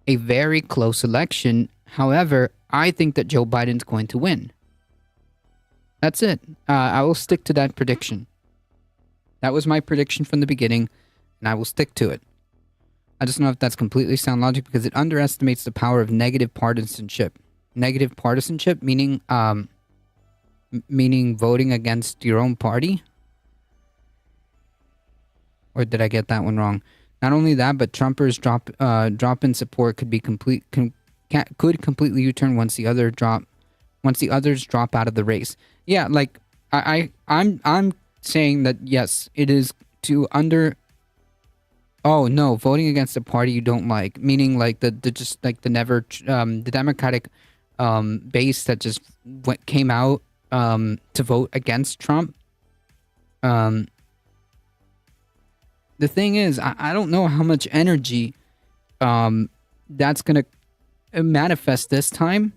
a very close election. However, I think that Joe Biden's going to win. That's it. I will stick to that prediction. That was my prediction from the beginning, and I will stick to it. I just don't know if that's completely sound logic because it underestimates the power of negative partisanship. Negative partisanship meaning meaning voting against your own party? Or did I get that one wrong? Not only that, but Trumpers drop in support could be could completely U-turn once the others drop out of the race. Yeah, like I'm saying that yes, it is to under. Oh no, voting against a party you don't like, meaning like the Democratic base that just came out to vote against Trump. The thing is, I don't know how much energy that's going to manifest this time.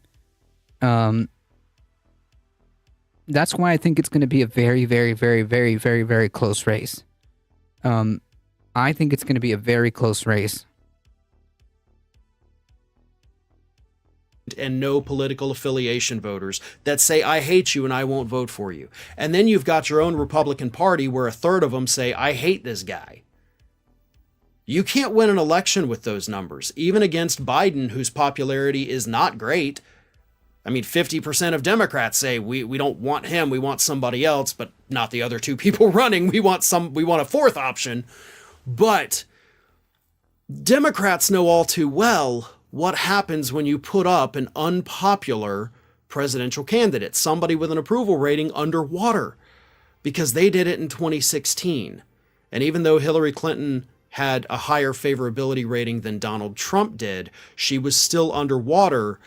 That's why I think it's going to be a very, very, very, very, very, very close race. I think it's going to be a very close race. And no political affiliation voters that say, I hate you and I won't vote for you. And then you've got your own Republican Party where a third of them say, I hate this guy. You can't win an election with those numbers, even against Biden, whose popularity is not great. I mean, 50% of Democrats say we don't want him, we want somebody else, but not the other two people running. We want a fourth option. But Democrats know all too well what happens when you put up an unpopular presidential candidate, somebody with an approval rating underwater, because they did it in 2016. And even though Hillary Clinton had a higher favorability rating than Donald Trump did, she was still underwater,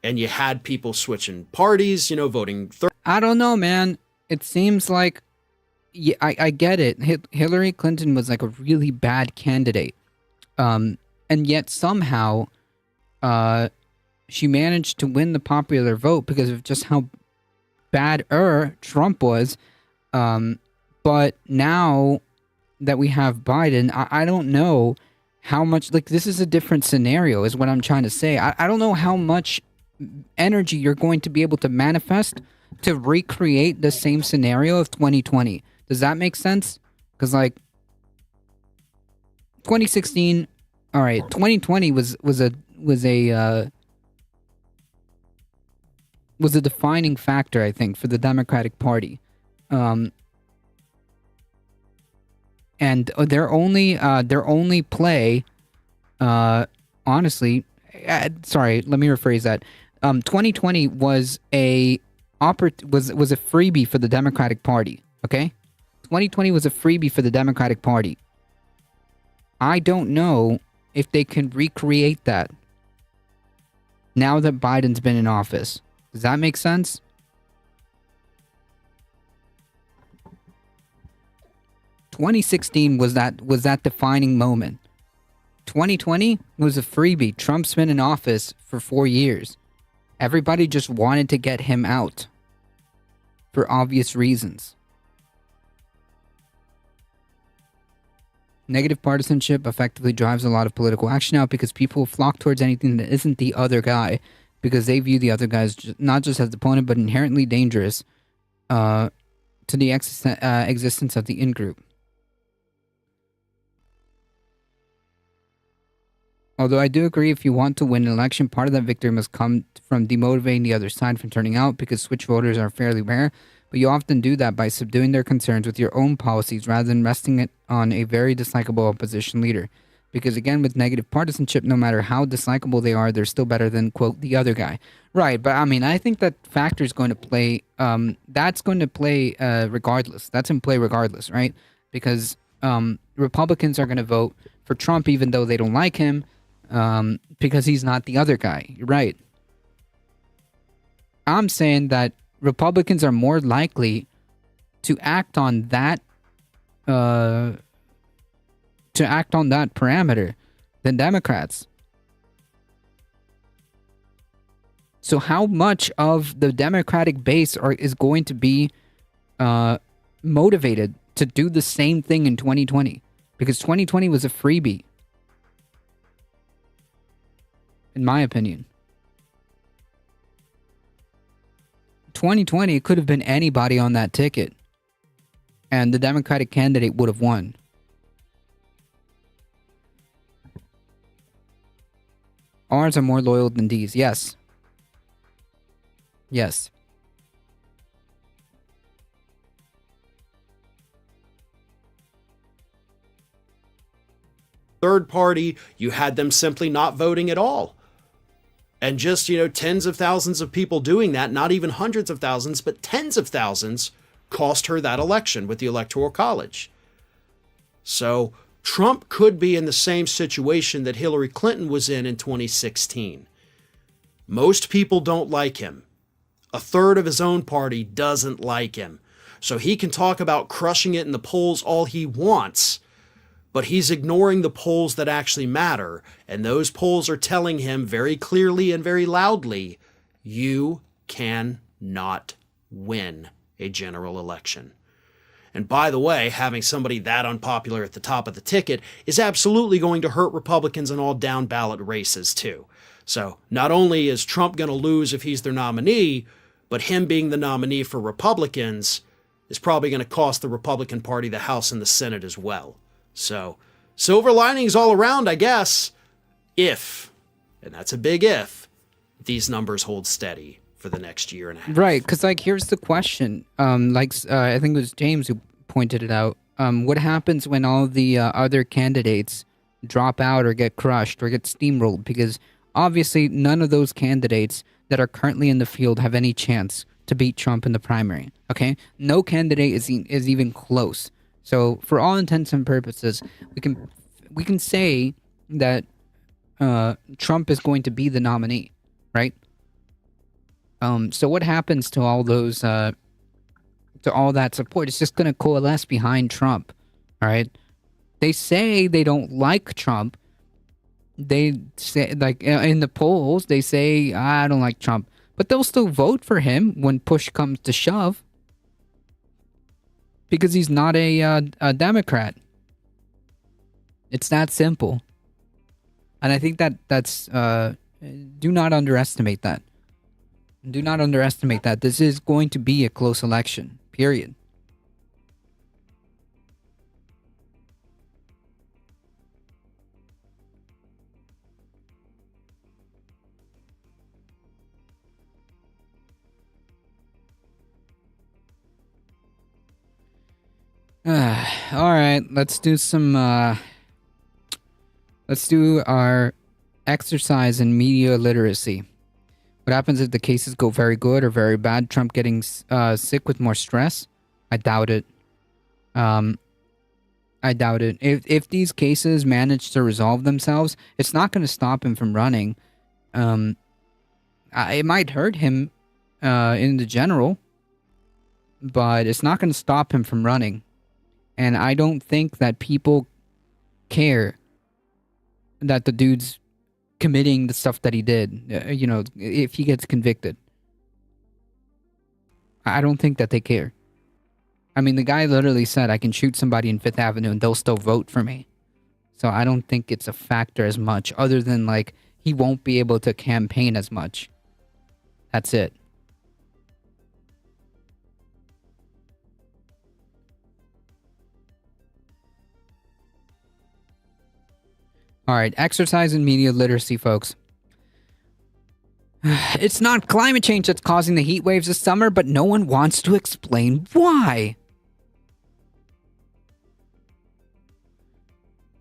and you had people switching parties, voting. I don't know, man. It seems like, yeah, I get it. Hillary Clinton was like a really bad candidate. And yet somehow she managed to win the popular vote because of just how bad Trump was. But now that we have Biden, I don't know how much, like, this is a different scenario is what I'm trying to say. I don't know how much energy you're going to be able to manifest to recreate the same scenario of 2020. Does that make sense? Because, like, 2016, all right, 2020 was a defining factor, I think, for the Democratic Party. And their only play, honestly, sorry, let me rephrase that. 2020 was a freebie for the Democratic Party. Okay, 2020 was a freebie for the Democratic Party. I don't know if they can recreate that now that Biden's been in office. Does that make sense? Was that defining moment. 2020 was a freebie. Trump's been in office for 4 years. Everybody just wanted to get him out for obvious reasons. Negative partisanship effectively drives a lot of political action out because people flock towards anything that isn't the other guy because they view the other guy as not just as the opponent but inherently dangerous to the existence of the in-group. Although I do agree if you want to win an election, part of that victory must come from demotivating the other side from turning out because switch voters are fairly rare, but you often do that by subduing their concerns with your own policies rather than resting it on a very dislikable opposition leader. Because again, with negative partisanship, no matter how dislikable they are, they're still better than, quote, the other guy. Right, but I mean, I think that factor is going to play, that's going to play regardless. That's in play regardless, right? Because Republicans are going to vote for Trump even though they don't like him, because he's not the other guy. You're right. I'm saying that Republicans are more likely to act on that parameter than Democrats. So how much of the Democratic base is going to be motivated to do the same thing in 2020, because 2020 was a freebie, in my opinion. 2020, it could have been anybody on that ticket, and the Democratic candidate would have won. R's are more loyal than D's. Yes. Yes. Third party, you had them simply not voting at all. And just, tens of thousands of people doing that, not even hundreds of thousands, but tens of thousands, cost her that election with the Electoral College. So Trump could be in the same situation that Hillary Clinton was in 2016. Most people don't like him. A third of his own party doesn't like him. So he can talk about crushing it in the polls all he wants, but he's ignoring the polls that actually matter, and those polls are telling him very clearly and very loudly, you cannot win a general election. And by the way, having somebody that unpopular at the top of the ticket is absolutely going to hurt Republicans in all down ballot races too. So not only is Trump going to lose if he's their nominee, but him being the nominee for Republicans is probably going to cost the Republican Party the House and the Senate as well. So, silver linings all around, I guess, if, and that's a big if, these numbers hold steady for the next year and a half. Right, because, here's the question. I think it was James who pointed it out. What happens when all the other candidates drop out or get crushed or get steamrolled? Because, obviously, none of those candidates that are currently in the field have any chance to beat Trump in the primary, okay? No candidate is even close. So, for all intents and purposes, we can say that Trump is going to be the nominee, right? So what happens to all those, to all that support? It's just going to coalesce behind Trump, all right? They say they don't like Trump. They say, in the polls, they say, I don't like Trump. But they'll still vote for him when push comes to shove. Because he's not a Democrat. It's that simple. And I think that's do not underestimate that. Do not underestimate that. This is going to be a close election, period. All right, let's do our exercise in media literacy. What happens if the cases go very good or very bad? Trump getting sick with more stress? I doubt it. I doubt it. If these cases manage to resolve themselves, it's not going to stop him from running. It might hurt him in the general, but it's not going to stop him from running. And I don't think that people care that the dude's committing the stuff that he did, if he gets convicted. I don't think that they care. I mean, the guy literally said, I can shoot somebody in Fifth Avenue and they'll still vote for me. So I don't think it's a factor as much, other than, he won't be able to campaign as much. That's it. All right, exercise in media literacy, folks. It's not climate change that's causing the heat waves this summer, but no one wants to explain why.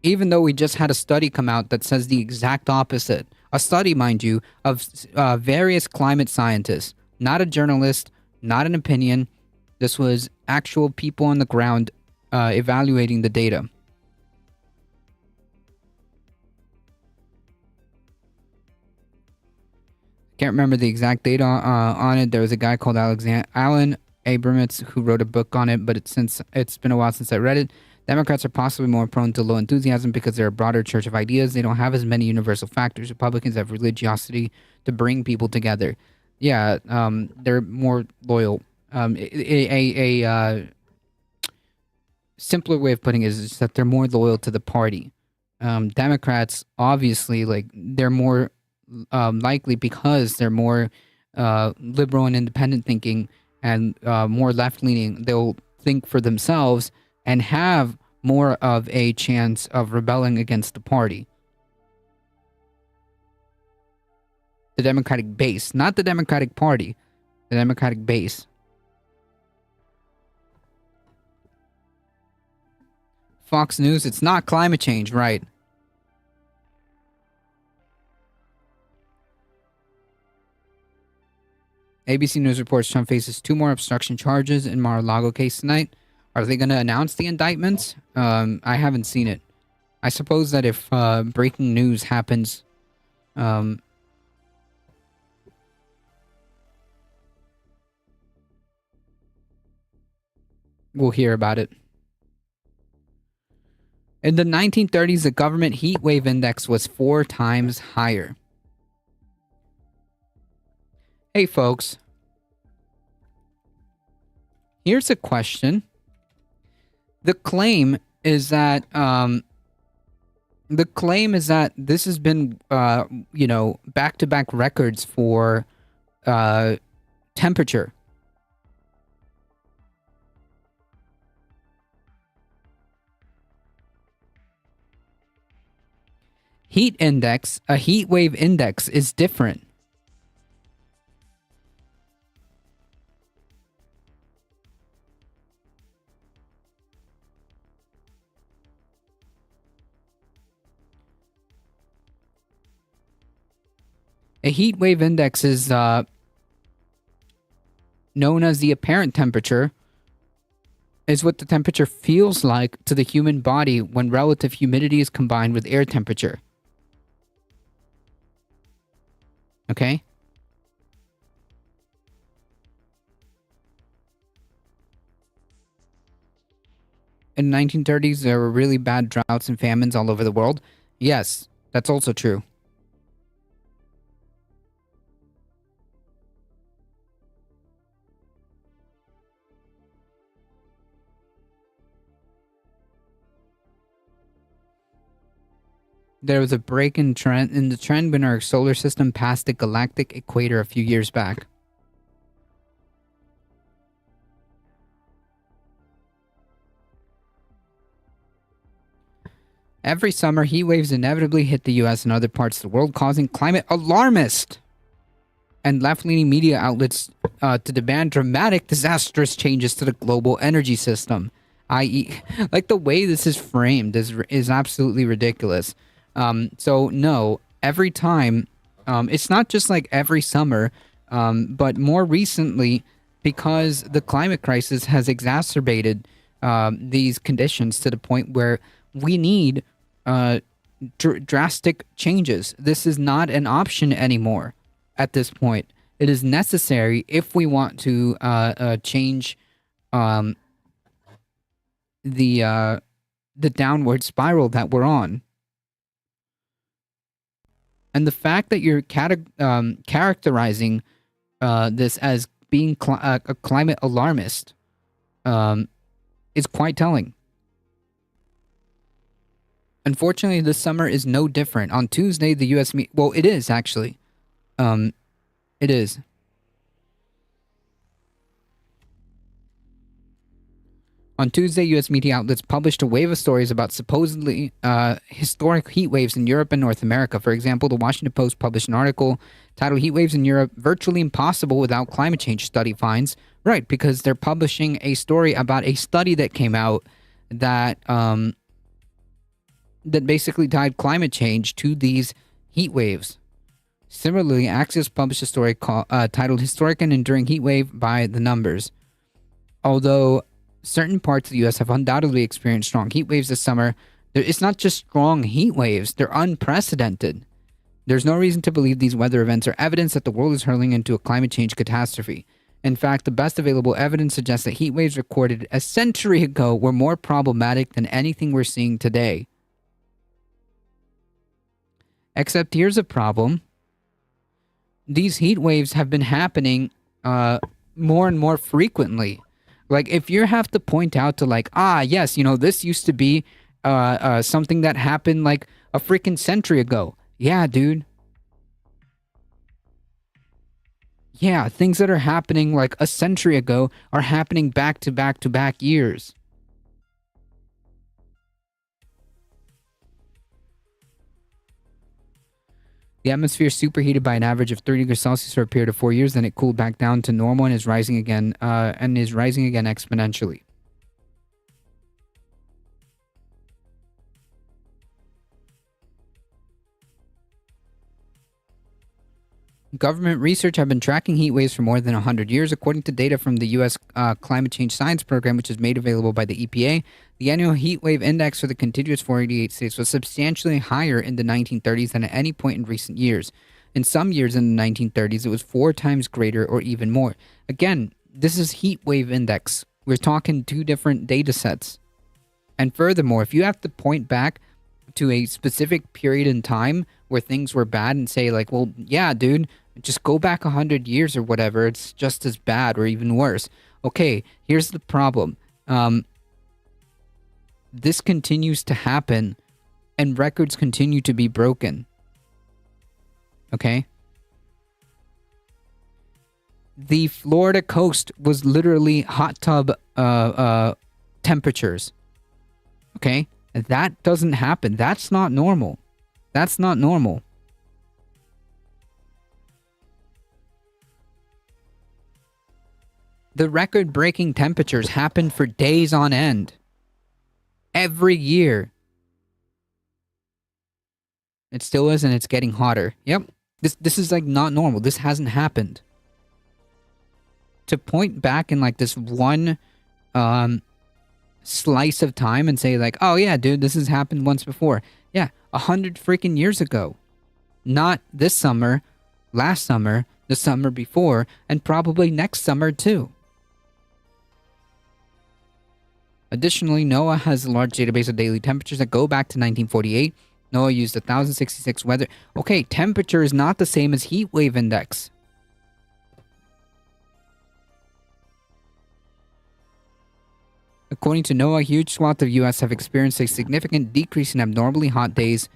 Even though we just had a study come out that says the exact opposite. A study, mind you, of various climate scientists. Not a journalist, not an opinion. This was actual people on the ground evaluating the data. Can't remember the exact data on it. There was a guy called Alan Abramovitz who wrote a book on it, but it's been a while since I read it. Democrats are possibly more prone to low enthusiasm because they're a broader church of ideas. They don't have as many universal factors. Republicans have religiosity to bring people together. Yeah, they're more loyal. simpler way of putting it is that they're more loyal to the party. Democrats, obviously, like, they're more likely, because they're more liberal and independent thinking and more left leaning. They'll think for themselves and have more of a chance of rebelling against the party. The Democratic base, not the Democratic Party, the Democratic base. Fox News, it's not climate change, right? ABC News reports Trump faces 2 more obstruction charges in Mar-a-Lago case tonight. Are they going to announce the indictments? I haven't seen it. I suppose that if breaking news happens, we'll hear about it. In the 1930s, the government heat wave index was 4 times higher. Hey, folks. Here's a question. The claim is that this has been back-to-back records for temperature. A heat wave index is different. A heat wave index is known as the apparent temperature, is what the temperature feels like to the human body when relative humidity is combined with air temperature. Okay? In the 1930s, there were really bad droughts and famines all over the world. Yes, that's also true. There was a break in the trend when our solar system passed the galactic equator a few years back. Every summer, heat waves inevitably hit the US and other parts of the world, causing climate alarmists and left-leaning media outlets to demand dramatic, disastrous changes to the global energy system. I.e., like, the way this is framed is absolutely ridiculous. So no, every time, it's not just like every summer, but more recently, because the climate crisis has exacerbated these conditions to the point where we need drastic changes. This is not an option anymore at this point. It is necessary if we want to change the downward spiral that we're on. And the fact that you're characterizing this as being a climate alarmist is quite telling. Unfortunately, this summer is no different. On Tuesday, the U.S. well, it is actually. It is. On Tuesday, U.S. media outlets published a wave of stories about supposedly historic heat waves in Europe and North America. For example, the Washington Post published an article titled "Heat Waves in Europe Virtually Impossible Without Climate Change," study finds. Right, because they're publishing a story about a study that came out that that basically tied climate change to these heat waves. Similarly, Axios published a story titled "Historic and Enduring Heat Wave by the Numbers." Although certain parts of the U.S. have undoubtedly experienced strong heat waves this summer, it's not just strong heat waves, they're unprecedented. There's no reason to believe these weather events are evidence that the world is hurtling into a climate change catastrophe. In fact, the best available evidence suggests that heat waves recorded a century ago were more problematic than anything we're seeing today. Except here's a problem. These heat waves have been happening more and more frequently. Like, if you have to point out to like, yes, this used to be something that happened like a freaking century ago. Yeah, dude. Yeah, things that are happening like a century ago are happening back to back to back years. The atmosphere is superheated by an average of 30 degrees Celsius for a period of 4 years, then it cooled back down to normal and is rising again exponentially. Government research have been tracking heat waves for more than 100 years. According to data from the U.S. Climate Change Science Program, which is made available by the EPA, the annual heat wave index for the contiguous 488 states was substantially higher in the 1930s than at any point in recent years. In some years in the 1930s, it was 4 times greater or even more. Again, this is heat wave index. We're talking 2 different data sets. And furthermore, if you have to point back to a specific period in time where things were bad and say like, well, yeah, dude, just go back 100 years or whatever, it's just as bad or even worse. Okay, here's the problem. This continues to happen and records continue to be broken. Okay? The Florida coast was literally hot tub temperatures. Okay? That doesn't happen. That's not normal. That's not normal. The record-breaking temperatures happened for days on end. Every year. It still is, and it's getting hotter. Yep. This is like not normal. This hasn't happened. To point back in like this one slice of time and say like, oh yeah, dude, this has happened once before. Yeah, 100 freaking years ago. Not this summer, last summer, the summer before, and probably next summer too. Additionally, NOAA has a large database of daily temperatures that go back to 1948. NOAA used 1,066 weather. Okay, temperature is not the same as heat wave index. According to NOAA, huge swaths of U.S. have experienced a significant decrease in abnormally hot days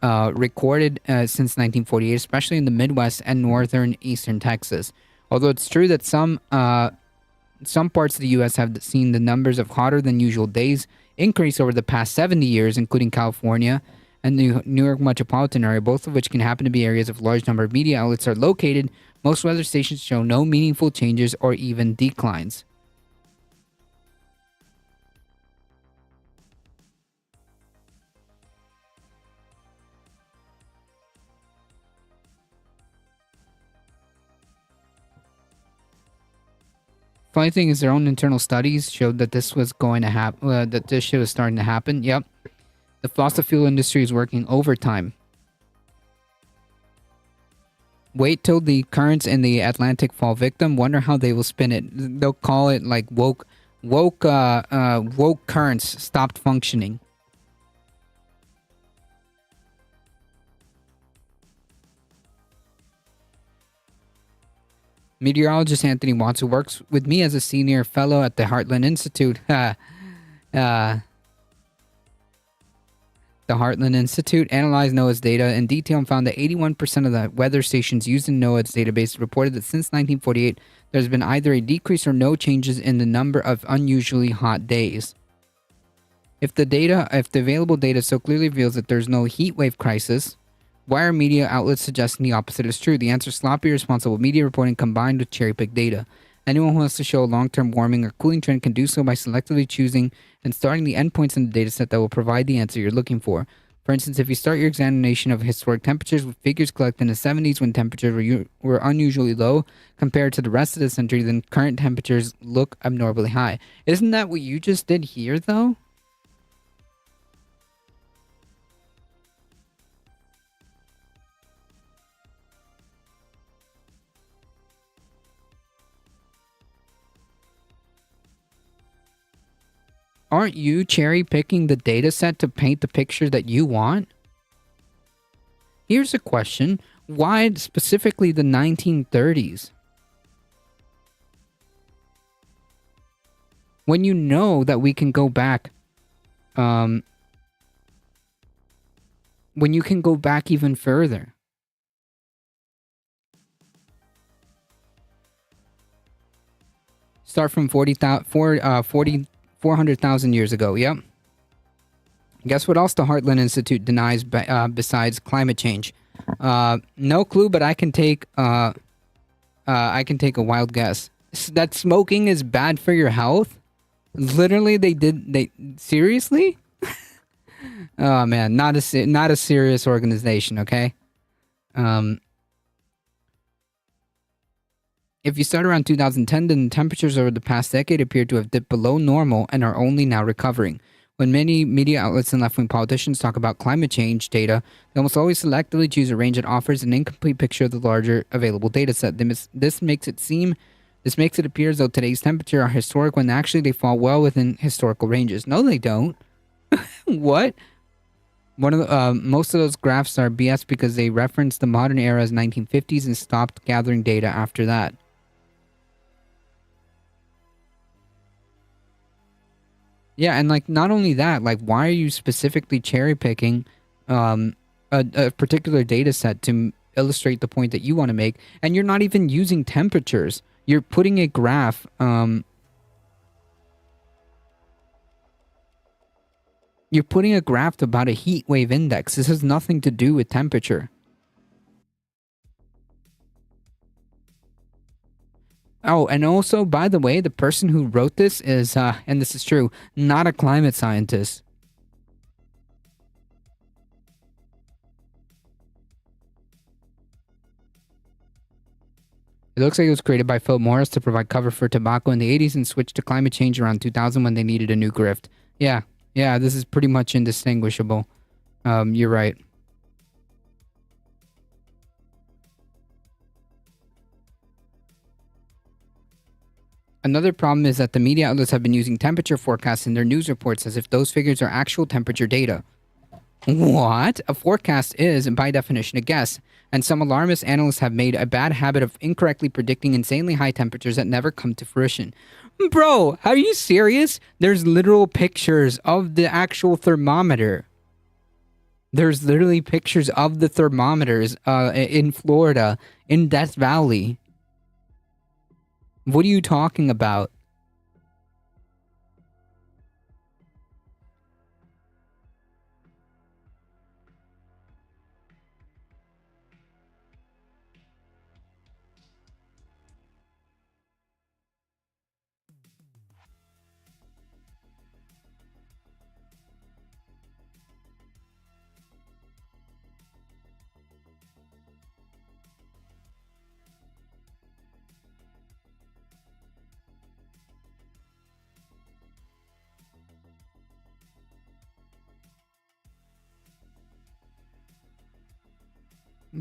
recorded since 1948, especially in the Midwest and northern eastern Texas. Although it's true that some parts of the U.S. have seen the numbers of hotter than usual days increase over the past 70 years, including California and the New York metropolitan area, both of which can happen to be areas of large number of media outlets are located. Most weather stations show no meaningful changes or even declines. Funny thing is, their own internal studies showed that this was going to happen. That this shit was starting to happen. Yep, the fossil fuel industry is working overtime. Wait till the currents in the Atlantic fall victim. Wonder how they will spin it. They'll call it like woke currents stopped functioning. Meteorologist Anthony Watts, who works with me as a senior fellow at the Heartland Institute, the Heartland Institute analyzed NOAA's data in detail and found that 81% of the weather stations used in NOAA's database reported that since 1948, there's been either a decrease or no changes in the number of unusually hot days. If the available data so clearly reveals that there's no heat wave crisis, why are media outlets suggesting the opposite is true? The answer is sloppy, irresponsible media reporting combined with cherry-picked data. Anyone who wants to show a long-term warming or cooling trend can do so by selectively choosing and starting the endpoints in the dataset that will provide the answer you're looking for. For instance, if you start your examination of historic temperatures with figures collected in the 70s when temperatures were unusually low compared to the rest of the century, then current temperatures look abnormally high. Isn't that what you just did here, though? Aren't you cherry-picking the data set to paint the picture that you want? Here's a question. Why specifically the 1930s? when you know that we can go back, when you can go back even further. Start from 400,000 years ago. Yep. Guess what else the Heartland Institute denies besides climate change? No clue, but I can take a wild guess. That smoking is bad for your health? Literally, they seriously? Oh man, not a serious organization, okay? If you start around 2010, then temperatures over the past decade appear to have dipped below normal and are only now recovering. When many media outlets and left-wing politicians talk about climate change data, they almost always selectively choose a range that offers an incomplete picture of the larger available data set. This makes it appear as though today's temperatures are historic when actually they fall well within historical ranges. No, they don't. What? Most of those graphs are BS because they reference the modern era as 1950s and stopped gathering data after that. Yeah, and like not only that, like why are you specifically cherry picking a particular data set to illustrate the point that you want to make, and you're not even using temperatures. You're putting a graph about a heat wave index. This has nothing to do with temperature. Oh, and also, by the way, the person who wrote this is, and this is true, not a climate scientist. It looks like it was created by Philip Morris to provide cover for tobacco in the 80s and switched to climate change around 2000 when they needed a new grift. Yeah, this is pretty much indistinguishable. You're right. Another problem is that the media outlets have been using temperature forecasts in their news reports as if those figures are actual temperature data. What? A forecast is, by definition, a guess, and some alarmist analysts have made a bad habit of incorrectly predicting insanely high temperatures that never come to fruition. Bro, are you serious? There's literal pictures of the actual thermometer. There's literally pictures of the thermometers in Florida, in Death Valley. What are you talking about?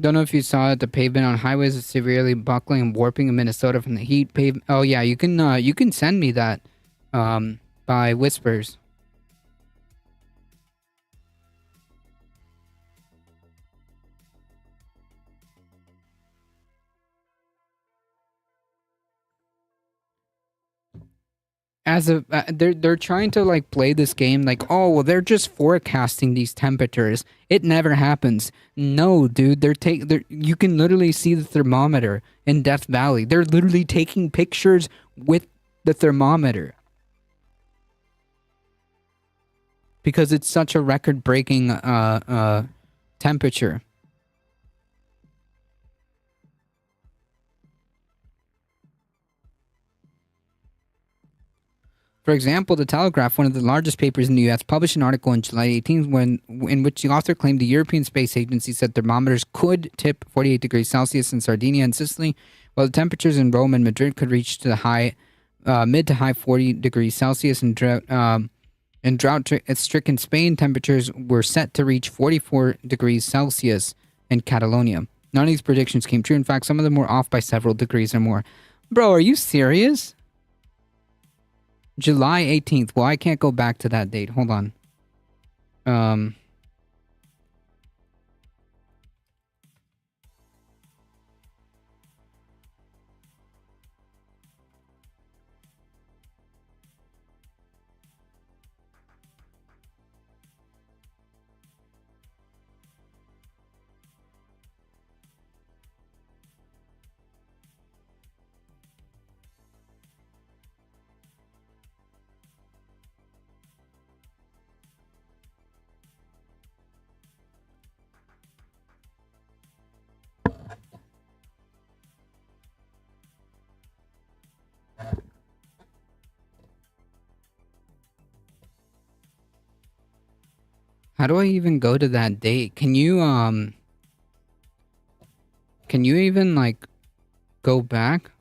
Don't know if you saw it. The pavement on highways is severely buckling and warping in Minnesota from the heat. Oh yeah, you can send me that by whispers. They're trying to like play this game like, oh well, they're just forecasting these temperatures. It never happens. No, dude, you can literally see the thermometer in Death Valley. They're literally taking pictures with the thermometer because it's such a record-breaking temperature. For example, The Telegraph, one of the largest papers in the U.S., published an article on July 18th in which the author claimed the European Space Agency said thermometers could tip 48 degrees Celsius in Sardinia and Sicily, while the temperatures in Rome and Madrid could reach to the mid to high 40 degrees Celsius. In drought-stricken Spain, temperatures were set to reach 44 degrees Celsius in Catalonia. None of these predictions came true. In fact, some of them were off by several degrees or more. Bro, are you serious? July 18th. Well, I can't go back to that date. Hold on. How do I even go to that date? Can you even like go back?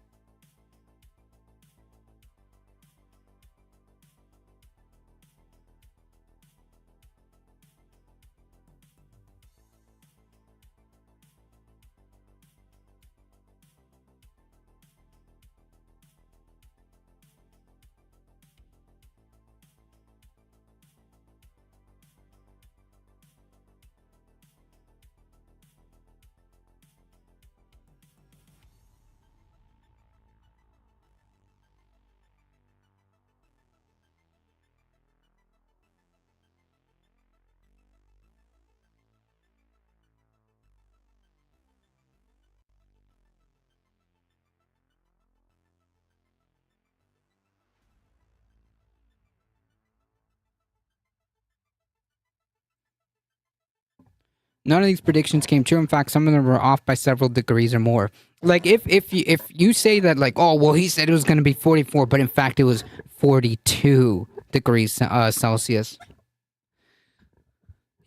None of these predictions came true. In fact, some of them were off by several degrees or more. Like if you say that like, oh well, he said it was going to be 44, but in fact it was 42 degrees Celsius.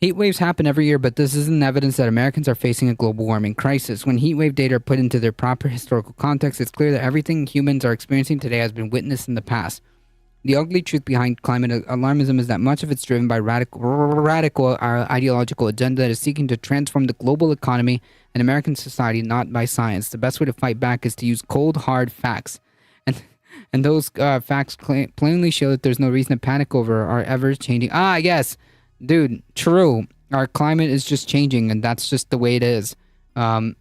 Heat waves happen every year, but this isn't evidence that Americans are facing a global warming crisis. When heat wave data are put into their proper historical context, it's clear that everything humans are experiencing today has been witnessed in the past. The ugly truth behind climate alarmism is that much of it's driven by radical ideological agenda that is seeking to transform the global economy and American society, not by science. The best way to fight back is to use cold, hard facts. And those facts plainly show that there's no reason to panic over our ever-changing... Ah, yes! Dude, true. Our climate is just changing, and that's just the way it is. When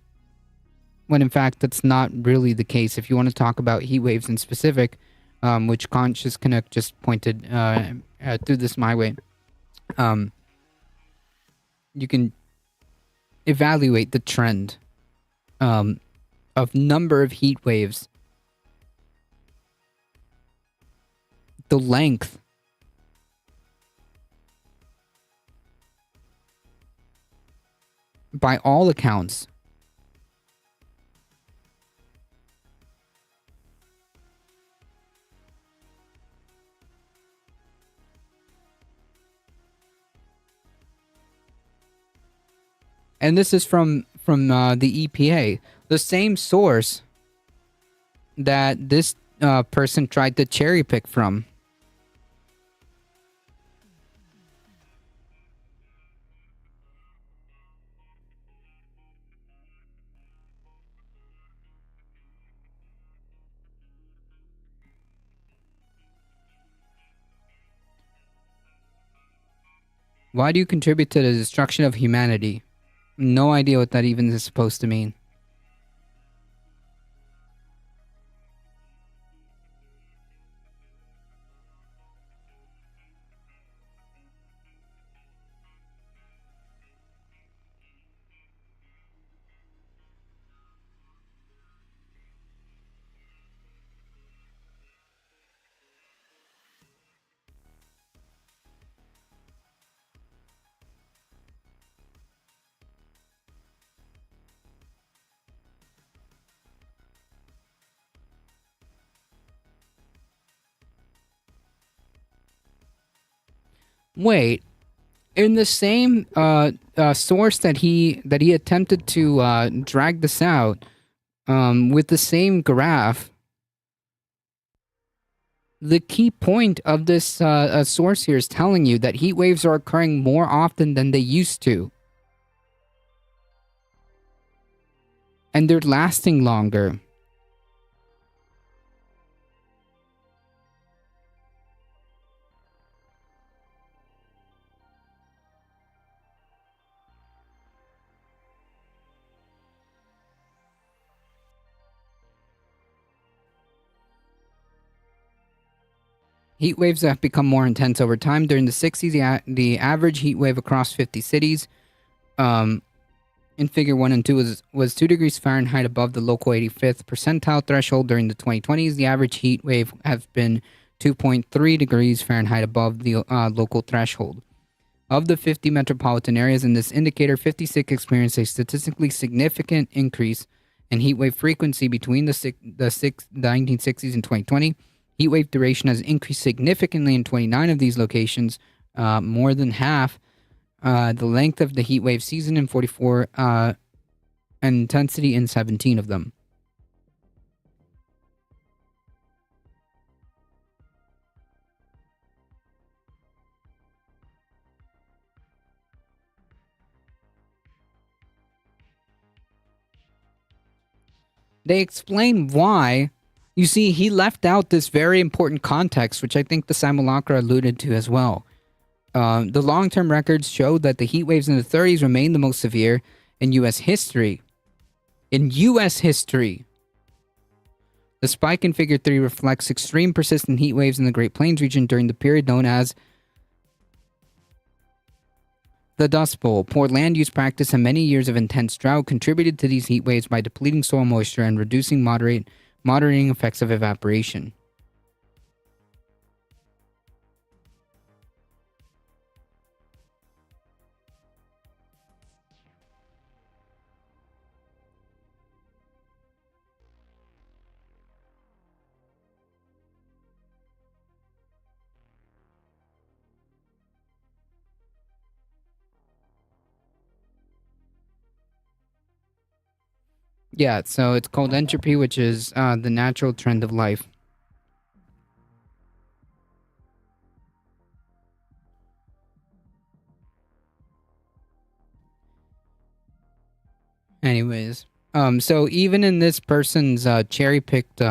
in fact, that's not really the case. If you want to talk about heat waves in specific... which Conscious Connect just pointed through this my way. You can evaluate the trend of number of heat waves, the length, by all accounts. And this is from the EPA, the same source that this person tried to cherry pick from. Why do you contribute to the destruction of humanity? No idea what that even is supposed to mean. Wait, in the same source that he attempted to drag this out, with the same graph, the key point of this source here is telling you that heat waves are occurring more often than they used to, and they're lasting longer. Heat waves have become more intense over time. During the 60s, the average heat wave across 50 cities in Figure 1 and 2 was 2 degrees Fahrenheit above the local 85th percentile threshold. During the 2020s, the average heat wave has been 2.3 degrees Fahrenheit above the local threshold. Of the 50 metropolitan areas in this indicator, 56 experienced a statistically significant increase in heat wave frequency between the 1960s and 2020. Heat wave duration has increased significantly in 29 of these locations, more than half. the length of the heat wave season in 44, and intensity in 17 of them. They explain why. You see, he left out this very important context, which I think the simulacra alluded to as well. The long-term records show that the heat waves in the 30s remain the most severe in U.S. history. In U.S. history. The spike in Figure 3 reflects extreme persistent heat waves in the Great Plains region during the period known as the Dust Bowl. Poor land use practice and many years of intense drought contributed to these heat waves by depleting soil moisture and reducing moderating effects of evaporation. Yeah, so it's called entropy, which is the natural trend of life. Anyways, so even in this person's cherry-picked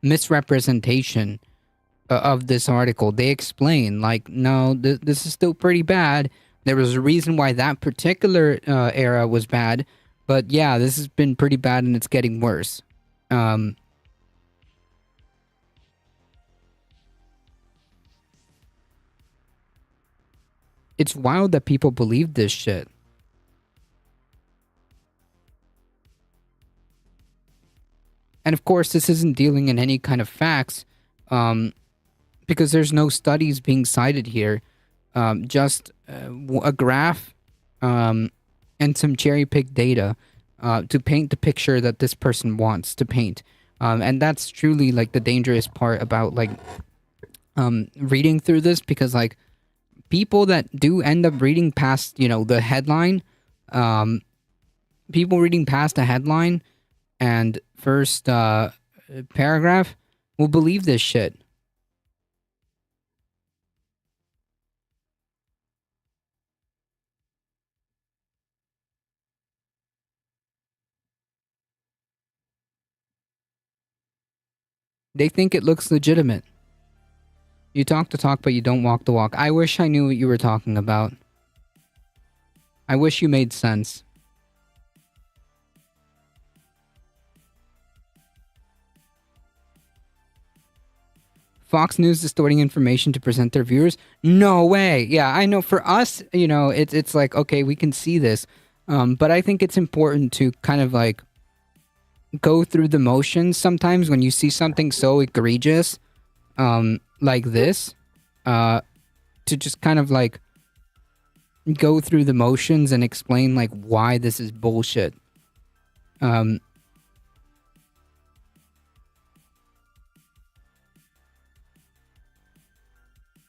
misrepresentation of this article, they explain, like, no, this is still pretty bad. There was a reason why that particular era was bad. But yeah, this has been pretty bad and it's getting worse. It's wild that people believe this shit. And of course, this isn't dealing in any kind of facts, because there's no studies being cited here. Just a graph, and some cherry-picked data to paint the picture that this person wants to paint. And that's truly, like, the dangerous part about, like, reading through this, because, like, people that do end up reading past, you know, the headline, people reading past the headline and first paragraph will believe this shit. They think it looks legitimate. You talk the talk, but you don't walk the walk. I wish I knew what you were talking about. I wish you made sense. Fox News distorting information to present their viewers? No way. Yeah, I know for us, you know, it's like, okay, we can see this. But I think it's important to kind of like go through the motions sometimes when you see something so egregious, like this, to just kind of like go through the motions and explain like why this is bullshit. In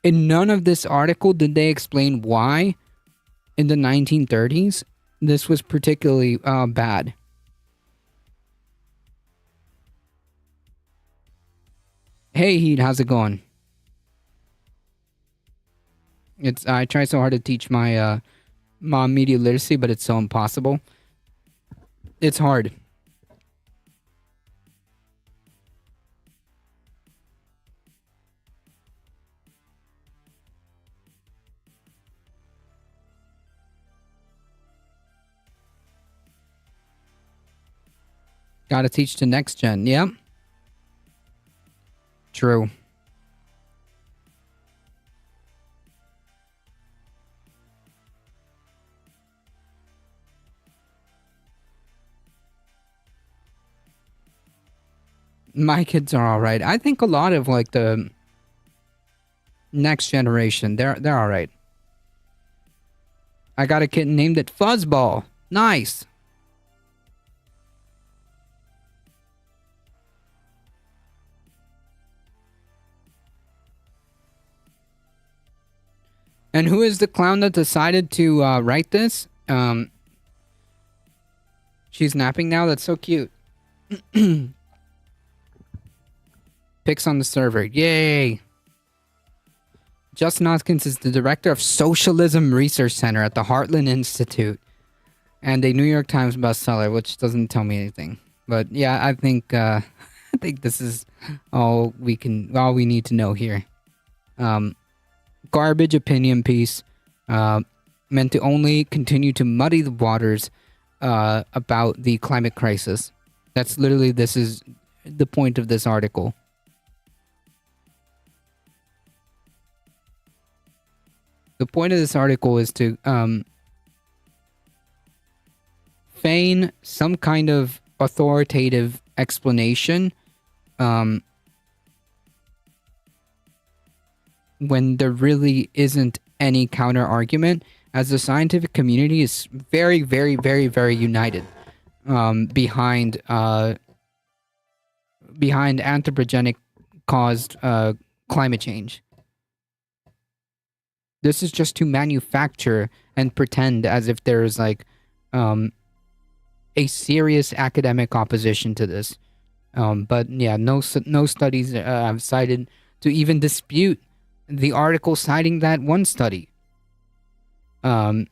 none of this article did they explain why in the 1930s this was particularly bad. Hey Heat, how's it going? I try so hard to teach my mom media literacy, but it's so impossible. It's hard. Gotta teach the next gen, yep. True. My kids are all right. I think a lot of like the next generation, they're all right. I got a kitten named it Fuzzball. Nice. And who is the clown that decided to write this? She's napping now. That's so cute. Pics on the server. Yay. Justin Hoskins is the director of Socialism Research Center at the Heartland Institute and a New York Times bestseller, which doesn't tell me anything. But yeah, I think I think this is all we need to know here. Garbage opinion piece meant to only continue to muddy the waters about the climate crisis. This is the point of this article. The point of this article is to feign some kind of authoritative explanation when there really isn't any counter argument, as the scientific community is very, very, very, very united behind anthropogenic caused climate change. This is just to manufacture and pretend as if there's like a serious academic opposition to this. But yeah, no studies have cited to even dispute the article citing that one study. And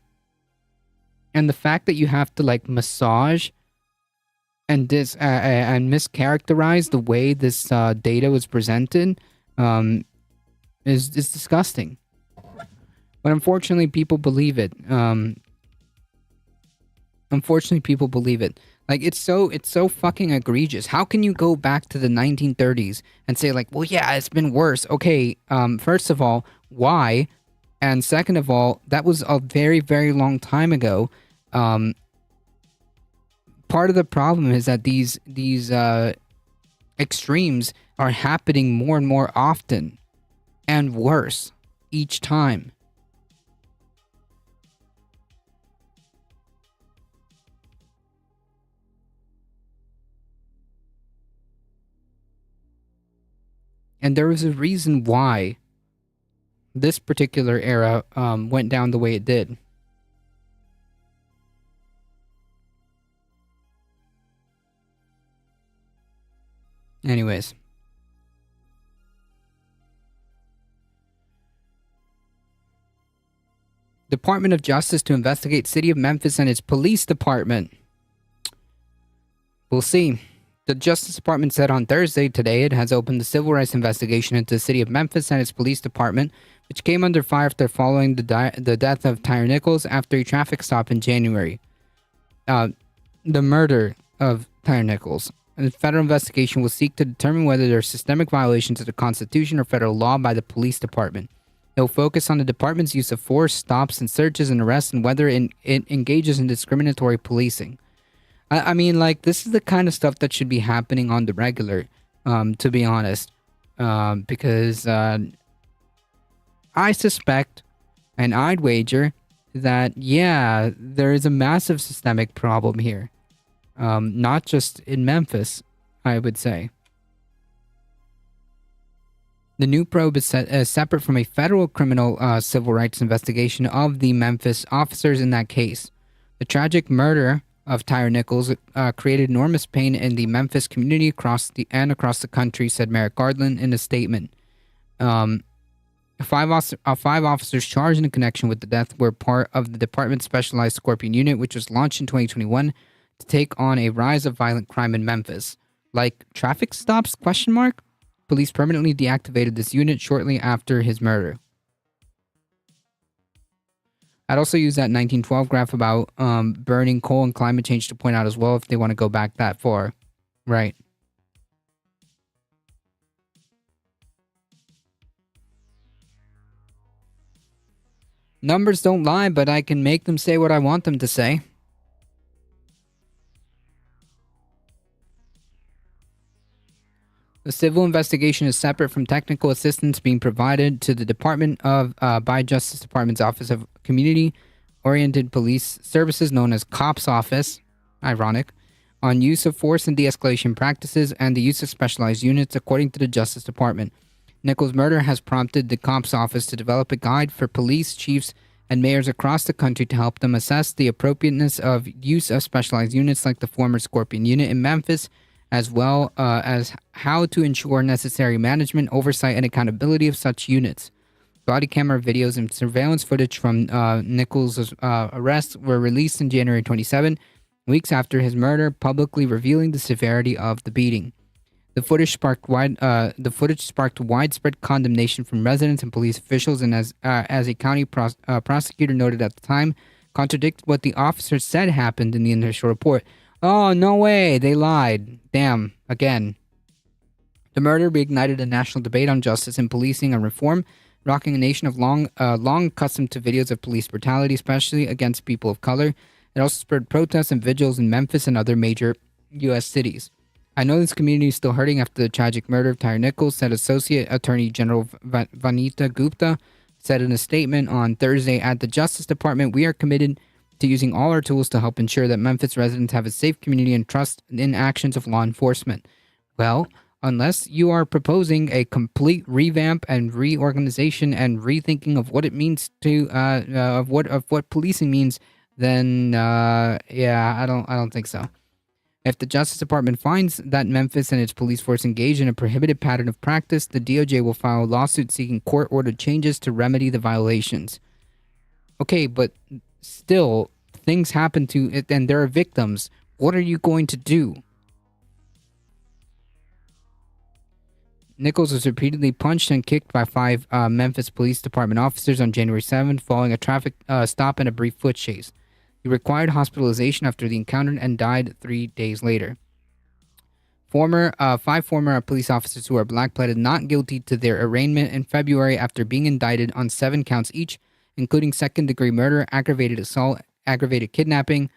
the fact that you have to like massage and mischaracterize the way this data was presented is disgusting. But unfortunately, people believe it. Like it's so fucking egregious. How can you go back to the 1930s and say like, well, yeah, it's been worse. Okay, first of all, why? And second of all, that was a very, very long time ago. Part of the problem is that these extremes are happening more and more often and worse each time. And there was a reason why this particular era went down the way it did. Anyways. Department of Justice to investigate City of Memphis and its police department. We'll see. The Justice Department said on Thursday today it has opened a civil rights investigation into the City of Memphis and its police department, which came under fire after following the death of Tyre Nichols after a traffic stop in January. The murder of Tyre Nichols. The federal investigation will seek to determine whether there are systemic violations of the Constitution or federal law by the police department. It will focus on the department's use of force, stops and searches and arrests, and whether it engages in discriminatory policing. I mean, like, this is the kind of stuff that should be happening on the regular, to be honest. Because I suspect, and I'd wager, that, yeah, there is a massive systemic problem here. Not just in Memphis, I would say. The new probe is separate from a federal criminal civil rights investigation of the Memphis officers in that case. The tragic murder of Tyre Nichols created enormous pain in the Memphis community across the country, said Merrick Garland in a statement. Five officers charged in connection with the death were part of the department's specialized Scorpion unit, which was launched in 2021 to take on a rise of violent crime in Memphis. Like traffic stops? ? Police permanently deactivated this unit shortly after his murder. I'd also use that 1912 graph about burning coal and climate change to point out as well if they want to go back that far. Right. Numbers don't lie, but I can make them say what I want them to say. The civil investigation is separate from technical assistance being provided to the Department of by Justice Department's Office of Community-Oriented Police Services, known as COPS Office, ironic, on use of force and de-escalation practices and the use of specialized units, according to the Justice Department. Nichols' murder has prompted the COPS office to develop a guide for police chiefs and mayors across the country to help them assess the appropriateness of use of specialized units like the former Scorpion unit in Memphis, as well as how to ensure necessary management, oversight, and accountability of such units. Body camera videos and surveillance footage from Nichols' arrest were released in January 27, weeks after his murder, publicly revealing the severity of the beating. The footage sparked widespread condemnation from residents and police officials, and as a county prosecutor noted at the time, contradicted what the officers said happened in the initial report. Oh, no way, they lied. Damn, again. The murder reignited a national debate on justice and policing and reform, rocking a nation of long accustomed to videos of police brutality, especially against people of color. It also spurred protests and vigils in Memphis and other major U.S. cities. I know this community is still hurting after the tragic murder of Tyre Nichols, said Associate Attorney General Vanita Gupta, said in a statement on Thursday at the Justice Department, "We are committed to using all our tools to help ensure that Memphis residents have a safe community and trust in actions of law enforcement." Well, unless you are proposing a complete revamp and reorganization and rethinking of what it means to of what policing means, then yeah, I don't think so. If the Justice Department finds that Memphis and its police force engage in a prohibited pattern of practice, the DOJ will file a lawsuit seeking court-ordered changes to remedy the violations. Okay, but still, things happen to it and there are victims. What are you going to do? Nichols was repeatedly punched and kicked by 5 Memphis Police Department officers on January 7th following a traffic stop and a brief foot chase. He required hospitalization after the encounter and died 3 days later. 5 former police officers who are black pleaded not guilty to their arraignment in February after being indicted on 7 counts each, including second-degree murder, aggravated assault, aggravated kidnapping,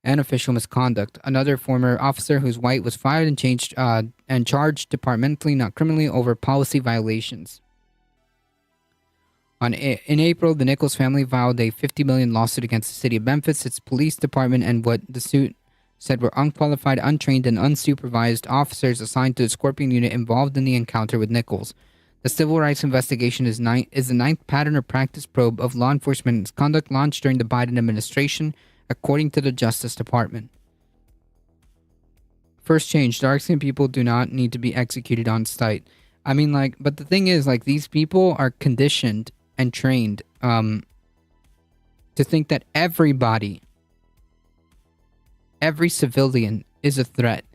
and official misconduct. Another former officer who's white was fired and charged departmentally, not criminally, over policy violations. In April, the Nichols family filed a $50 million lawsuit against the city of Memphis, its police department, and what the suit said were unqualified, untrained, and unsupervised officers assigned to the Scorpion unit involved in the encounter with Nichols. The civil rights investigation is the 9th pattern or practice probe of law enforcement misconduct launched during the Biden administration, according to the Justice Department. First change, dark-skinned people do not need to be executed on site. I mean, but the thing is, these people are conditioned and trained to think that every civilian is a threat.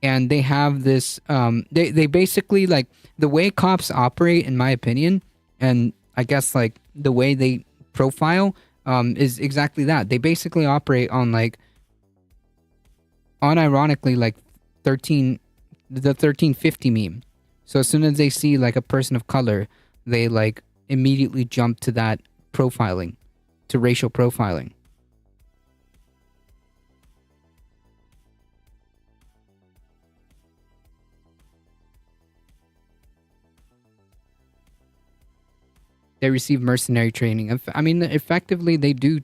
And they have this, they basically, the way cops operate, in my opinion, and I guess, the way they profile, is exactly that. They basically operate on, unironically, the 1350 meme. So as soon as they see, a person of color, they, immediately jump to that profiling, to racial profiling. They receive mercenary training. I mean, effectively, they do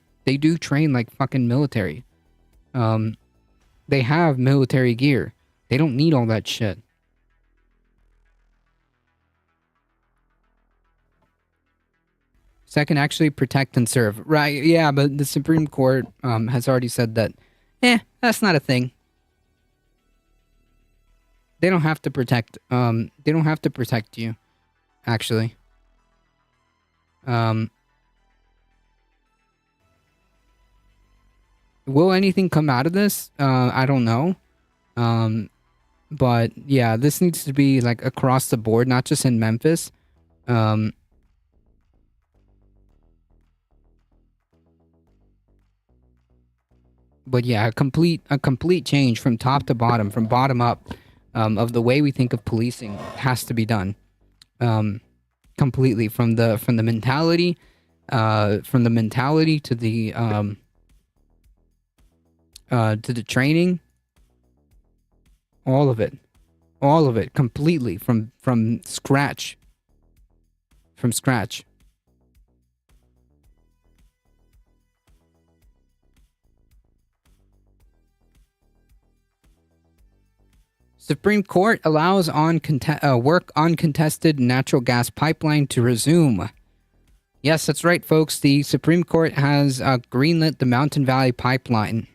train like fucking military. They have military gear. They don't need all that shit. Second, actually protect and serve. Right, yeah, but the Supreme Court has already said that, that's not a thing. They don't have to protect, you, actually. Will anything come out of this? I don't know. But yeah, this needs to be across the board, not just in Memphis. But yeah, a complete change from top to bottom, from bottom up, of the way we think of policing has to be done. Completely from the mentality, to the training, all of it, completely from scratch. Supreme Court allows work on contested natural gas pipeline to resume. Yes, that's right, folks. The Supreme Court has greenlit the Mountain Valley Pipeline.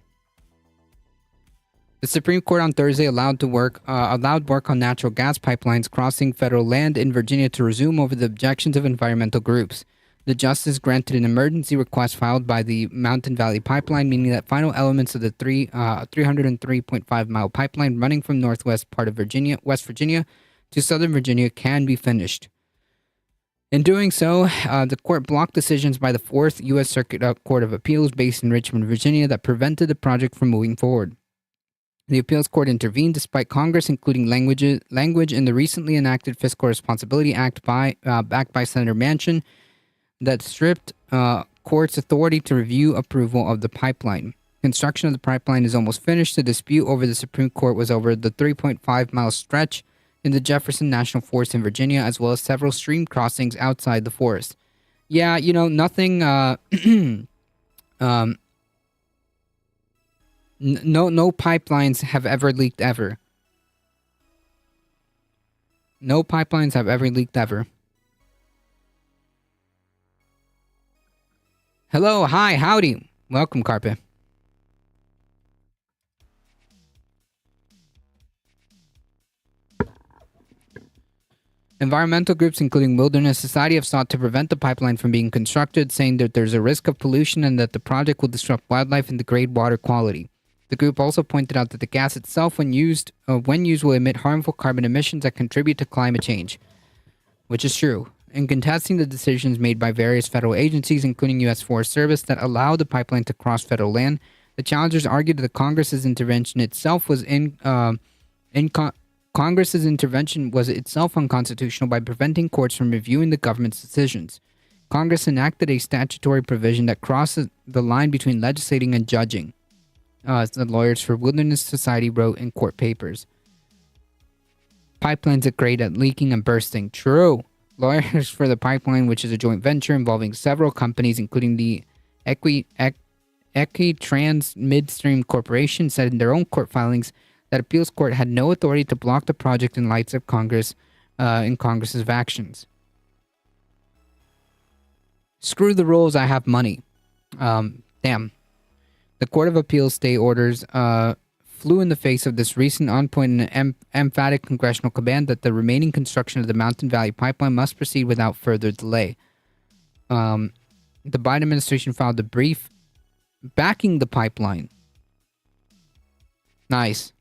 The Supreme Court on Thursday allowed work on natural gas pipelines crossing federal land in Virginia to resume over the objections of environmental groups. The justice granted an emergency request filed by the Mountain Valley Pipeline, meaning that final elements of the 303.5-mile pipeline running from northwest part of West Virginia to southern Virginia can be finished. In doing so, the court blocked decisions by the 4th U.S. Circuit Court of Appeals based in Richmond, Virginia, that prevented the project from moving forward. The appeals court intervened despite Congress including language in the recently enacted Fiscal Responsibility Act backed by Senator Manchin that stripped courts' authority to review approval of the pipeline. Construction of the pipeline is almost finished. The dispute over the Supreme Court was over the 3.5-mile stretch in the Jefferson National Forest in Virginia, as well as several stream crossings outside the forest. Yeah, nothing... no pipelines have ever leaked ever. No pipelines have ever leaked ever. Hello, hi, howdy. Welcome, Carpe. Environmental groups, including Wilderness Society, have sought to prevent the pipeline from being constructed, saying that there's a risk of pollution and that the project will disrupt wildlife and degrade water quality. The group also pointed out that the gas itself, when used, will emit harmful carbon emissions that contribute to climate change, which is true. In contesting the decisions made by various federal agencies, including U.S. Forest Service, that allow the pipeline to cross federal land, the challengers argued that Congress's intervention was itself unconstitutional by preventing courts from reviewing the government's decisions. Congress enacted a statutory provision that crosses the line between legislating and judging, as the lawyers for Wilderness Society wrote in court papers. Pipelines are great at leaking and bursting. True. Lawyers for the pipeline, which is a joint venture involving several companies, including the Equitrans Midstream Corporation, said in their own court filings that appeals court had no authority to block the project in light of Congress's actions. Screw the rules, I have money. Damn. The Court of Appeals stay orders flew in the face of this recent on-point and emphatic congressional command that the remaining construction of the Mountain Valley Pipeline must proceed without further delay. The Biden administration filed a brief backing the pipeline. Nice.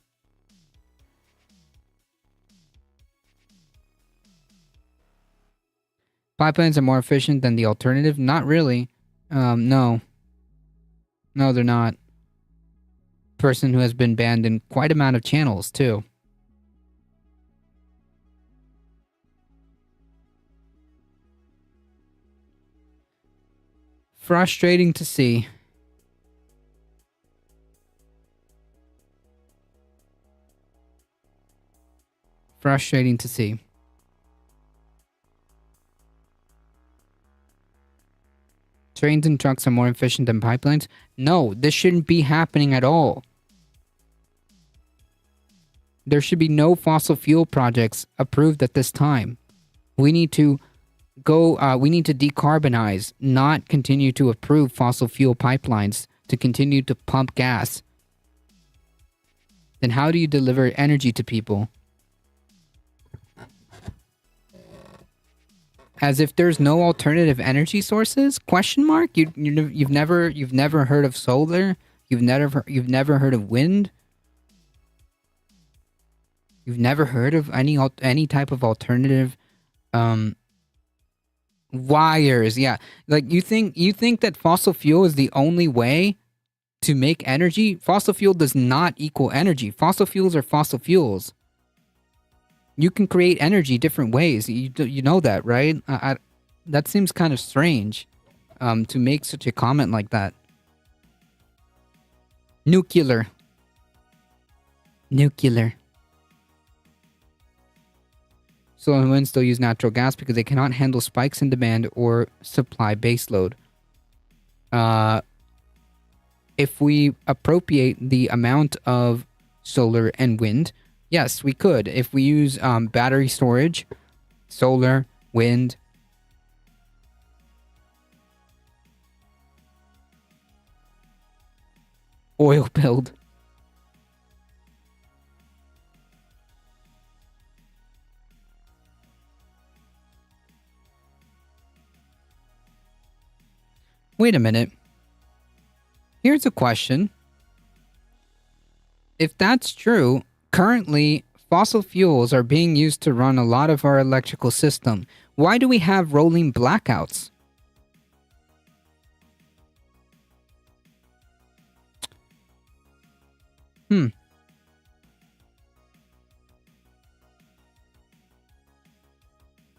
Pipelines are more efficient than the alternative? Not really. No. No, they're not. Person who has been banned in quite amount of channels, too. Frustrating to see. Frustrating to see. Trains and trucks are more efficient than pipelines? No, this shouldn't be happening at all. There should be no fossil fuel projects approved at this time. We need to decarbonize, not continue to approve fossil fuel pipelines to continue to pump gas. Then how do you deliver energy to people? As if there's no alternative energy sources? Question mark? You've never heard of solar? You've never heard of wind? You've never heard of any type of alternative wires? Yeah, like you think that fossil fuel is the only way to make energy? Fossil fuel does not equal energy. Fossil fuels are fossil fuels. You can create energy different ways. You know that, right? That seems kind of strange to make such a comment like that. Nuclear. Solar and wind still use natural gas because they cannot handle spikes in demand or supply baseload. If we appropriate the amount of solar and wind, Yes, we could. If we use battery storage, solar, wind. Oil build. Wait a minute. Here's a question. If that's true, currently fossil fuels are being used to run a lot of our electrical system. Why do we have rolling blackouts?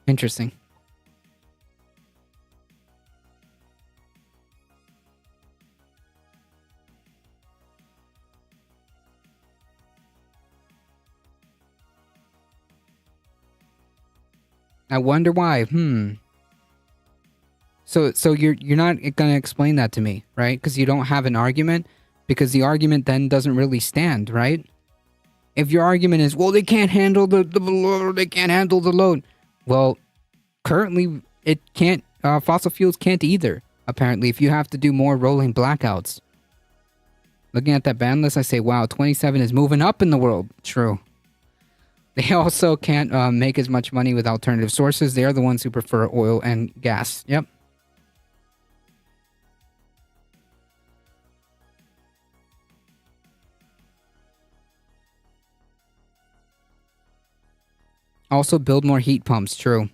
Interesting. I wonder why. So you're not going to explain that to me, right? Because you don't have an argument. Because the argument then doesn't really stand, right? If your argument is, well, they can't handle the load, they can't handle the load. Well, currently it can't. Fossil fuels can't either. Apparently, if you have to do more rolling blackouts. Looking at that ban list, I say, wow, 27 is moving up in the world. True. They also can't make as much money with alternative sources. They are the ones who prefer oil and gas. Yep. Also build more heat pumps. True.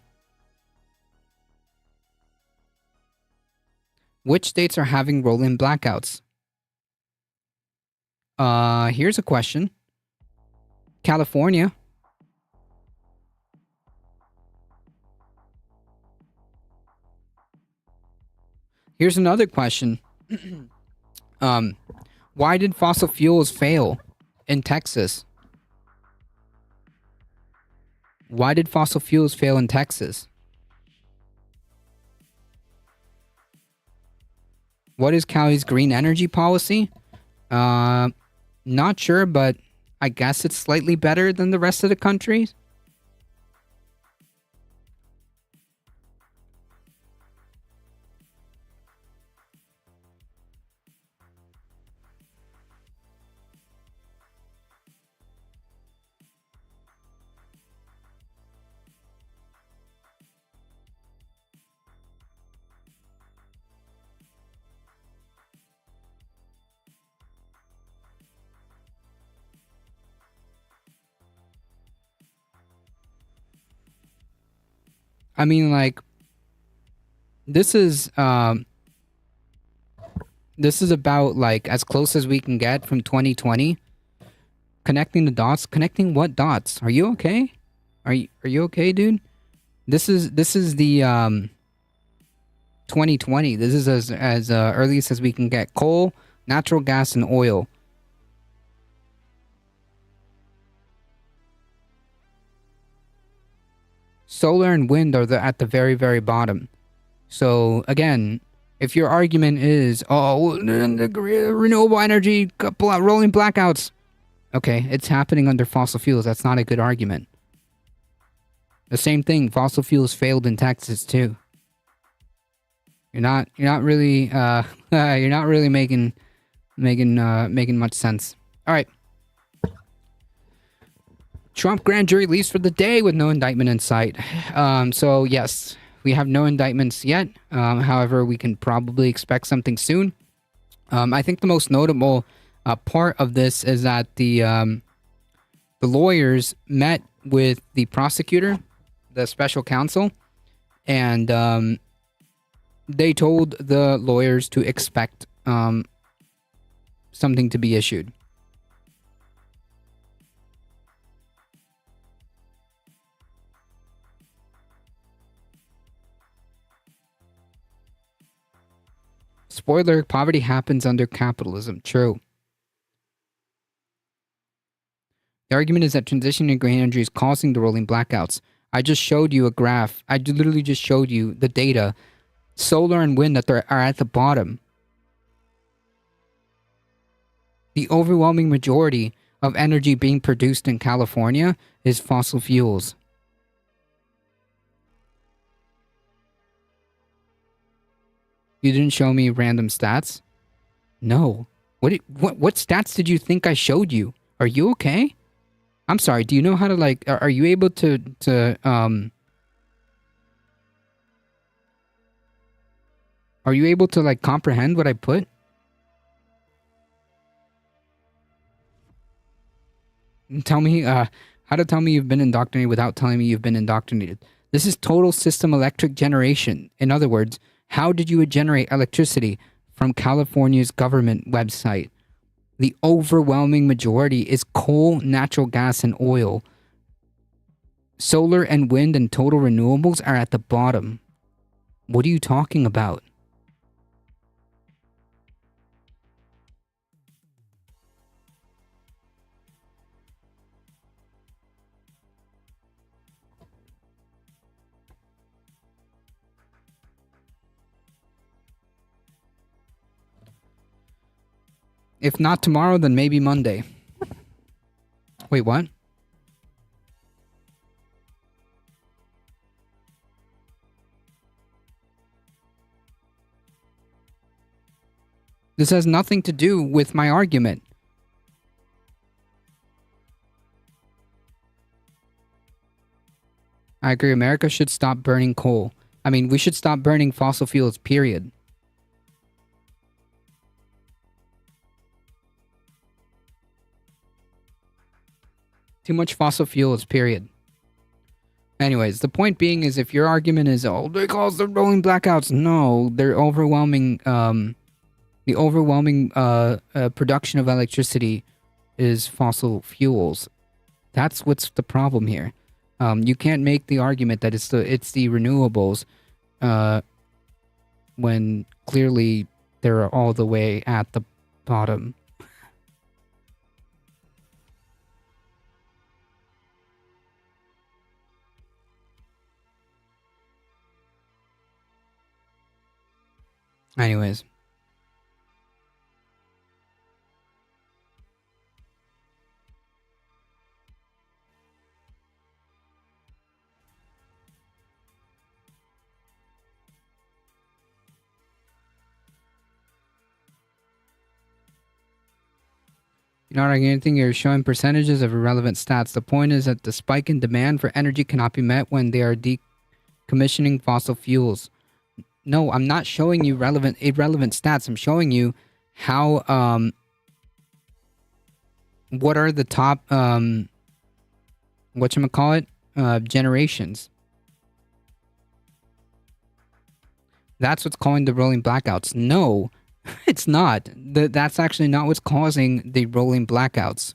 Which states are having rolling blackouts? Here's a question. California. Here's another question. Why did fossil fuels fail in Texas? Why did fossil fuels fail in Texas? What is Cali's green energy policy? Not sure, but I guess it's slightly better than the rest of the country. I mean, like, this is about, like, as close as we can get from 2020. Connecting the dots. Connecting what dots? Are you okay? Are you okay, dude? This is the 2020. This is as earliest as we can get. Coal, natural gas, and oil. Solar and wind are at the very, very bottom. So, again, if your argument is, oh, the renewable energy, rolling blackouts. Okay, it's happening under fossil fuels. That's not a good argument. The same thing, fossil fuels failed in Texas, too. You're not really making much sense. All right. Trump grand jury leaves for the day with no indictment in sight. So, yes, we have no indictments yet. However, we can probably expect something soon. I think the most notable part of this is that the lawyers met with the prosecutor, the special counsel, and they told the lawyers to expect something to be issued. Spoiler, poverty happens under capitalism. True. The argument is that transitioning to green energy is causing the rolling blackouts. I just showed you a graph. I literally just showed you the data. Solar and wind that are at the bottom. The overwhelming majority of energy being produced in California is fossil fuels. You didn't show me random stats? No. What stats did you think I showed you? Are you okay? I'm sorry, do you know how to, like, are you able to are you able to, like, comprehend what I put? Tell me, how to tell me you've been indoctrinated without telling me you've been indoctrinated. This is total system electric generation. In other words, how did you generate electricity from California's government website? The overwhelming majority is coal, natural gas, and oil. Solar and wind and total renewables are at the bottom. What are you talking about? If not tomorrow, then maybe Monday. Wait, what? This has nothing to do with my argument. I agree, America should stop burning coal. I mean, we should stop burning fossil fuels, period. Too much fossil fuels, period. Anyways, the point being is, if your argument is, oh, they cause the rolling blackouts. No, they're overwhelming, the overwhelming production of electricity is fossil fuels. That's what's the problem here. You can't make the argument that it's the renewables when clearly they're all the way at the bottom. Anyways. You're not arguing anything, you're showing percentages of irrelevant stats. The point is that the spike in demand for energy cannot be met when they are decommissioning fossil fuels. No, I'm not showing you irrelevant stats. I'm showing you how, what are the top, whatchamacallit, generations. That's what's causing the rolling blackouts. No, it's not. That's actually not what's causing the rolling blackouts.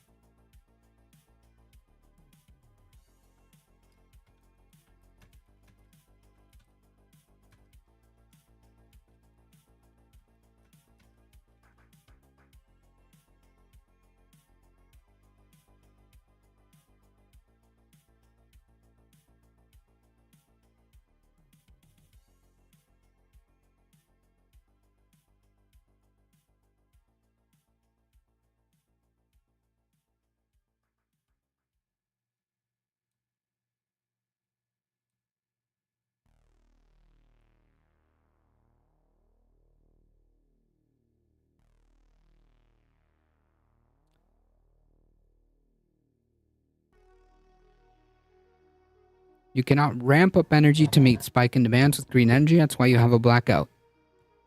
You cannot ramp up energy to meet spike in demands with green energy. That's why you have a blackout.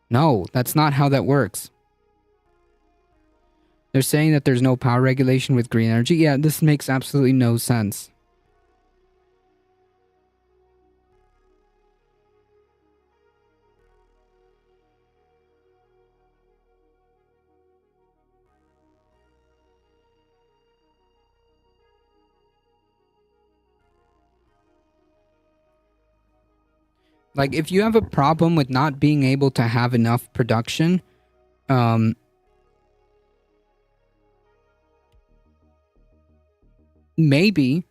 No, that's not how that works. They're saying that there's no power regulation with green energy. Yeah, this makes absolutely no sense. Like, if you have a problem with not being able to have enough production, maybe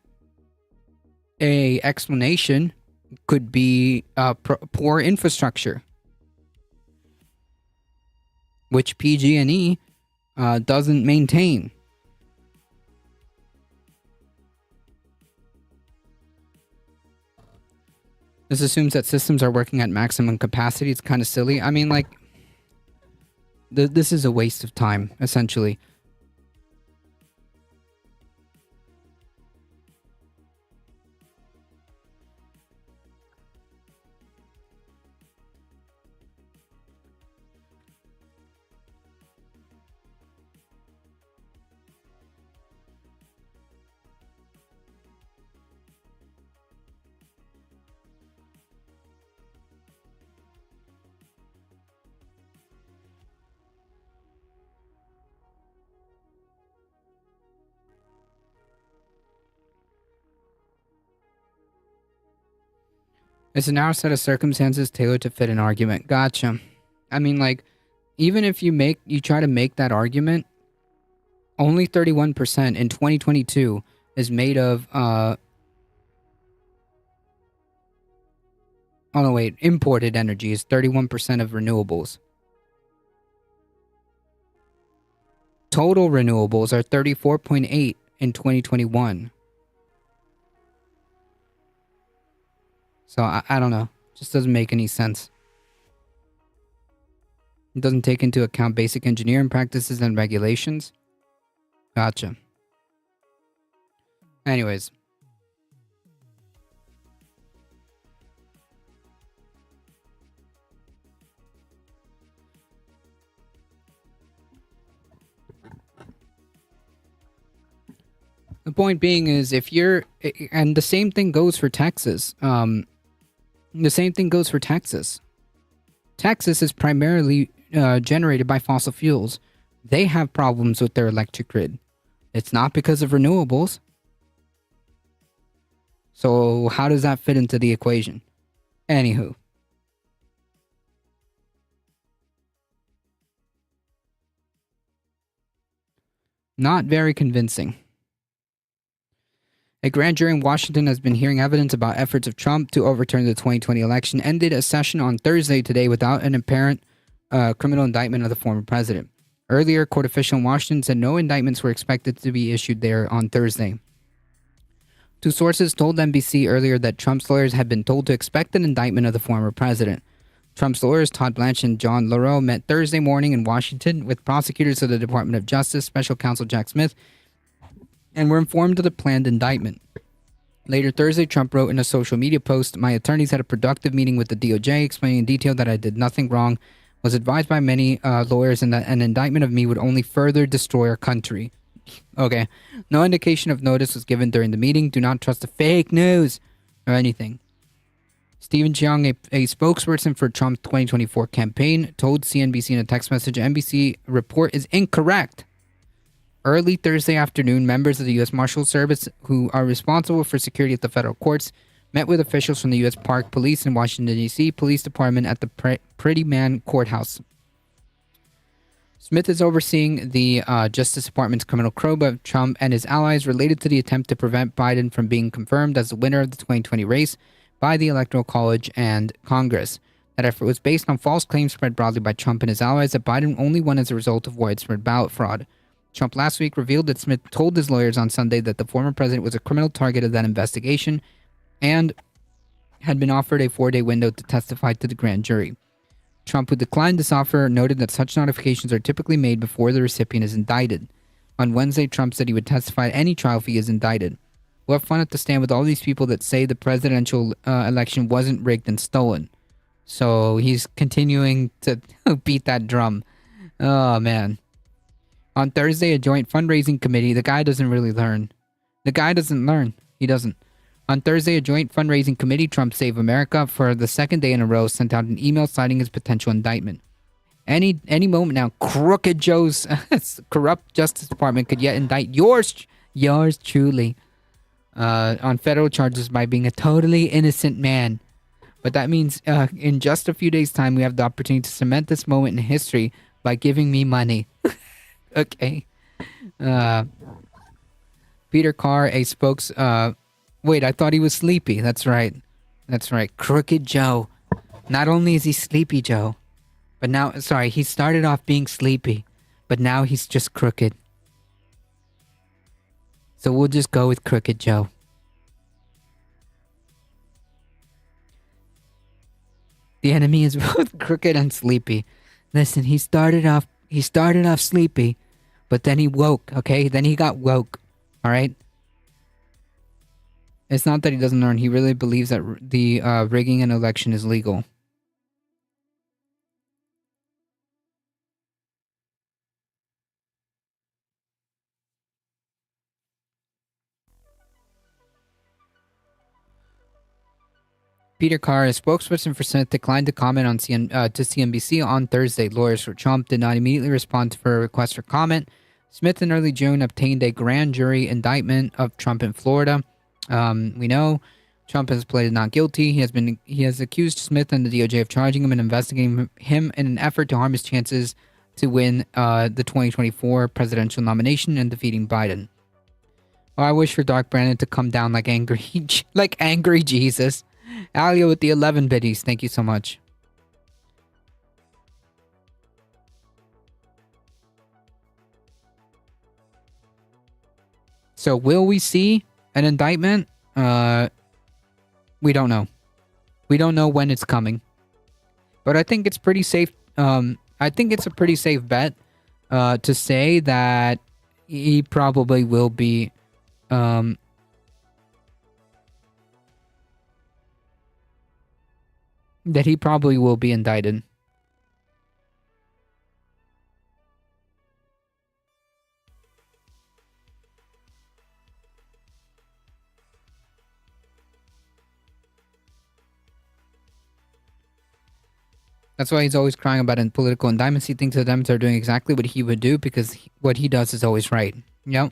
a explanation could be poor infrastructure, which PG&E doesn't maintain. This assumes that systems are working at maximum capacity. It's kind of silly. I mean, like, this is a waste of time, essentially. It's a narrow set of circumstances tailored to fit an argument. Gotcha. I mean, like, even if you try to make that argument, only 31% in 2022 is made of, imported energy is 31% of renewables. Total renewables are 34.8 in 2021. So I don't know. Just doesn't make any sense. It doesn't take into account basic engineering practices and regulations. Gotcha. Anyways. The point being is and the same thing goes for Texas. The same thing goes for Texas. Texas is primarily generated by fossil fuels. They have problems with their electric grid. It's not because of renewables. So how does that fit into the equation? Anywho. Not very convincing. A grand jury in Washington has been hearing evidence about efforts of Trump to overturn the 2020 election, ended a session on Thursday today without an apparent criminal indictment of the former president. Earlier, a court official in Washington said no indictments were expected to be issued there on Thursday. Two sources told NBC earlier that Trump's lawyers had been told to expect an indictment of the former president. Trump's lawyers, Todd Blanche and John Lauro, met Thursday morning in Washington with prosecutors of the Department of Justice, Special Counsel Jack Smith, and were informed of the planned indictment. Later Thursday, Trump wrote in a social media post, "My attorneys had a productive meeting with the DOJ, explaining in detail that I did nothing wrong, was advised by many lawyers, and that an indictment of me would only further destroy our country." Okay. No indication of notice was given during the meeting. Do not trust the fake news or anything. Stephen Cheong, a spokesperson for Trump's 2024 campaign, told CNBC in a text message, "NBC report is incorrect." Early Thursday afternoon, members of the U.S. Marshal Service, who are responsible for security at the federal courts, met with officials from the U.S. Park Police in Washington, D.C. Police Department at the Pretty Man Courthouse. Smith is overseeing the Justice Department's criminal probe of Trump and his allies related to the attempt to prevent Biden from being confirmed as the winner of the 2020 race by the Electoral College and Congress. That effort was based on false claims spread broadly by Trump and his allies that Biden only won as a result of widespread ballot fraud. Trump last week revealed that Smith told his lawyers on Sunday that the former president was a criminal target of that investigation and had been offered a 4-day window to testify to the grand jury. Trump, who declined this offer, noted that such notifications are typically made before the recipient is indicted. On Wednesday, Trump said he would testify at any trial if he is indicted. We'll have fun at the stand with all these people that say the presidential election wasn't rigged and stolen. So he's continuing to beat that drum. Oh, man. On Thursday, a joint fundraising committee, the guy doesn't really learn. The guy doesn't learn. He doesn't. On Thursday, a joint fundraising committee, Trump Save America, for the second day in a row, sent out an email citing his potential indictment. Any moment now, Crooked Joe's corrupt Justice Department could yet indict yours truly, on federal charges by being a totally innocent man. But that means in just a few days' time, we have the opportunity to cement this moment in history by giving me money. Okay. Peter Carr, a wait, I thought he was sleepy. That's right. Crooked Joe. Not only is he Sleepy Joe, but now, he started off being sleepy, but now he's just crooked. So we'll just go with Crooked Joe. The enemy is both crooked and sleepy. Listen, he started off sleepy, but then he woke, okay? Then he got woke, all right? It's not that he doesn't learn. He really believes that the rigging an election is legal. Peter Carr, a spokesperson for Smith, declined to comment on to CNBC on Thursday. Lawyers for Trump did not immediately respond to a request for comment. Smith in early June obtained a grand jury indictment of Trump in Florida. We know Trump has pleaded not guilty. He has accused Smith and the DOJ of charging him and investigating him in an effort to harm his chances to win the 2024 presidential nomination and defeating Biden. Oh, I wish for Dark Brandon to come down like angry Jesus. Alia with the 11 biddies. Thank you so much. So will we see an indictment? We don't know. We don't know when it's coming. But I think it's pretty safe. I think it's a pretty safe bet to say that he probably will be indicted. That's why he's always crying about political indictments. He thinks the Democrats are doing exactly what he would do because what he does is always right. Yep.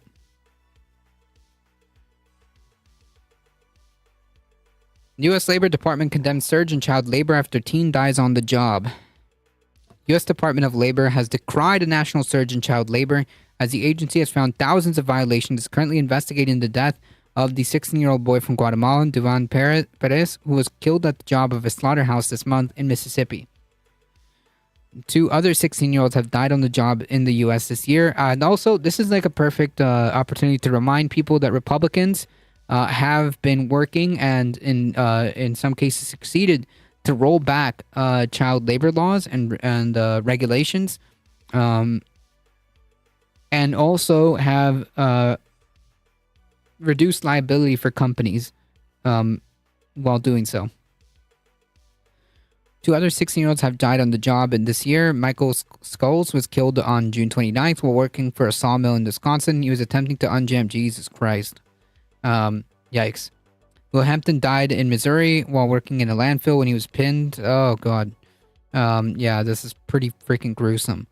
U.S. Labor Department condemns surge in child labor after teen dies on the job. U.S. Department of Labor has decried a national surge in child labor as the agency has found thousands of violations. Is currently investigating the death of the 16-year-old boy from Guatemala, Duvan Perez, who was killed at the job of a slaughterhouse this month in Mississippi. 2 other 16-year-olds have died on the job in the U.S. this year. And also, this is like a perfect opportunity to remind people that Republicans have been working and in some cases succeeded to roll back child labor laws and regulations, and also have reduced liability for companies while doing so. 2 other 16-year-olds have died on the job in this year. Michael Scholes was killed on June 29th while working for a sawmill in Wisconsin. He was attempting to unjam. Jesus Christ. Yikes. Will Hampton died in Missouri while working in a landfill when he was pinned. Oh, God. Yeah, this is pretty freaking gruesome.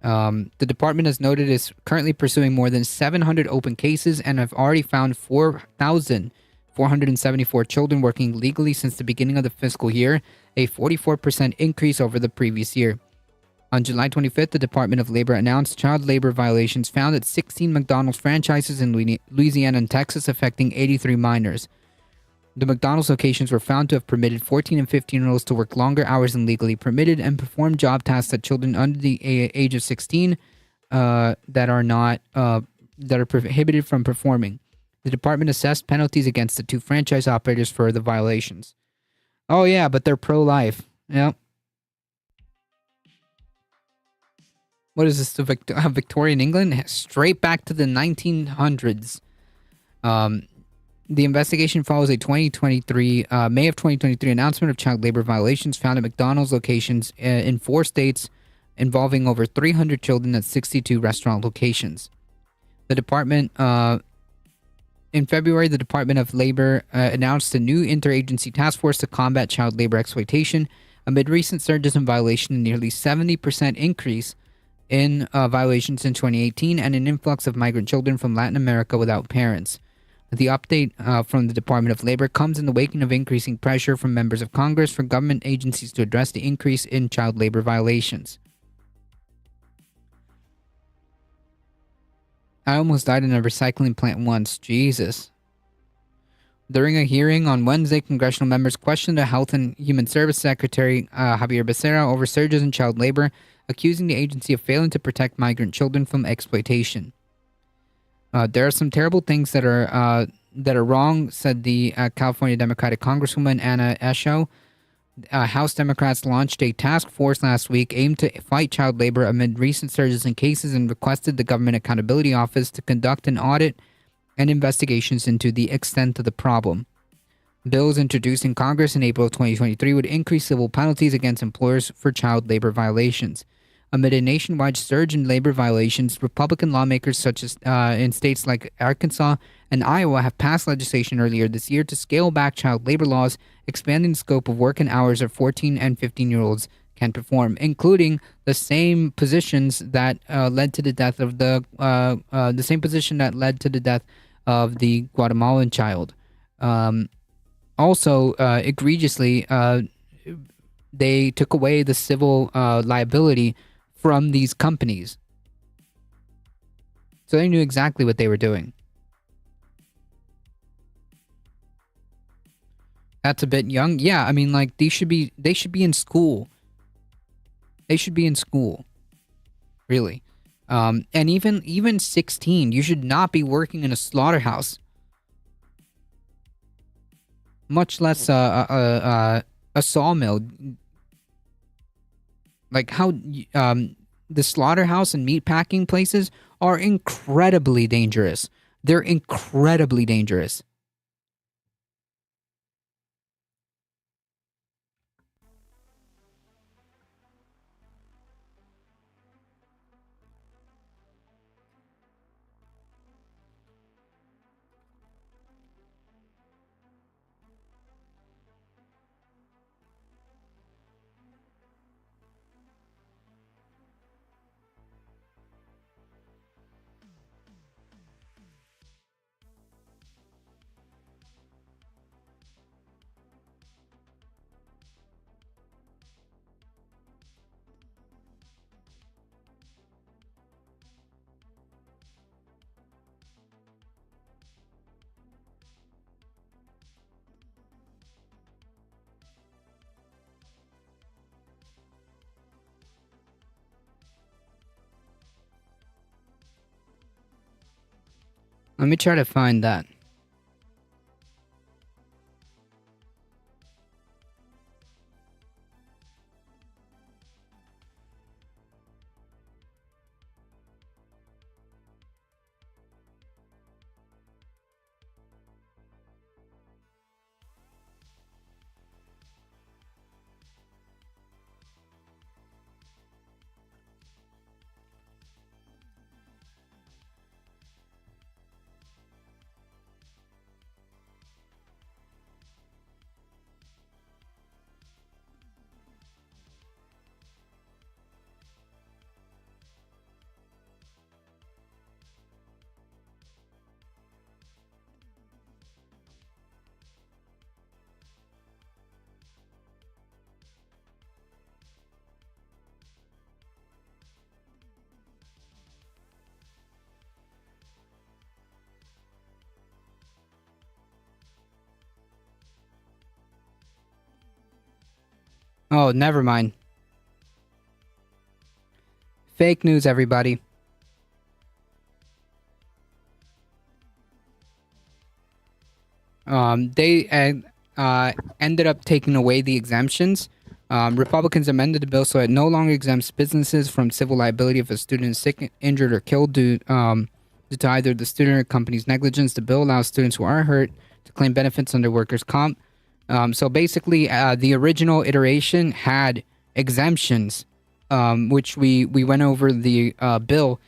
The department has noted it's currently pursuing more than 700 open cases and have already found 4,474 children working legally since the beginning of the fiscal year, a 44% increase over the previous year. On July 25th, the Department of Labor announced child labor violations found at 16 McDonald's franchises in Louisiana and Texas, affecting 83 minors. The McDonald's locations were found to have permitted 14 and 15-year-olds to work longer hours than legally permitted and perform job tasks that children under the age of 16 that are prohibited from performing. The department assessed penalties against the 2 franchise operators for the violations. Oh yeah, but they're pro-life. Yep. What is this? Victorian England? Straight back to the 1900s. The investigation follows a May of 2023 announcement of child labor violations found at McDonald's locations in 4 states involving over 300 children at 62 restaurant locations. The department, in February, the Department of Labor announced a new interagency task force to combat child labor exploitation amid recent surges in violation, and nearly 70% increase in violations in 2018 and an influx of migrant children from Latin America without parents. The update from the Department of Labor comes in the wake of increasing pressure from members of Congress for government agencies to address the increase in child labor violations. I almost died in a recycling plant once. Jesus. During a hearing on Wednesday, congressional members questioned the Health and Human Service Secretary Javier Becerra over surges in child labor, accusing the agency of failing to protect migrant children from exploitation. There are some terrible things that are wrong, said the California Democratic Congresswoman Anna Eshoo. House Democrats launched a task force last week aimed to fight child labor amid recent surges in cases and requested the Government Accountability Office to conduct an audit and investigations into the extent of the problem. Bills introduced in Congress in April of 2023 would increase civil penalties against employers for child labor violations. Amid a nationwide surge in labor violations, Republican lawmakers such as in states like Arkansas and Iowa have passed legislation earlier this year to scale back child labor laws, expanding the scope of work and hours of 14 and 15-year-olds can perform, including the same positions that led to the death of the same position that led to the death of the Guatemalan child. Also, egregiously, they took away the civil liability from these companies. So they knew exactly what they were doing. That's a bit young. Yeah, I mean, like, they should be in school. They should be in school. Really. And even 16, you should not be working in a slaughterhouse. Much less a sawmill. Like how the slaughterhouse and meat packing places are incredibly dangerous. They're incredibly dangerous. Let me try to find that. Oh, never mind. Fake news, everybody. They ended up taking away the exemptions. Republicans amended the bill so it no longer exempts businesses from civil liability if a student is sick, injured, or killed due to either the student or company's negligence. The bill allows students who are hurt to claim benefits under workers' comp. So basically, the original iteration had exemptions, which we went over the bill.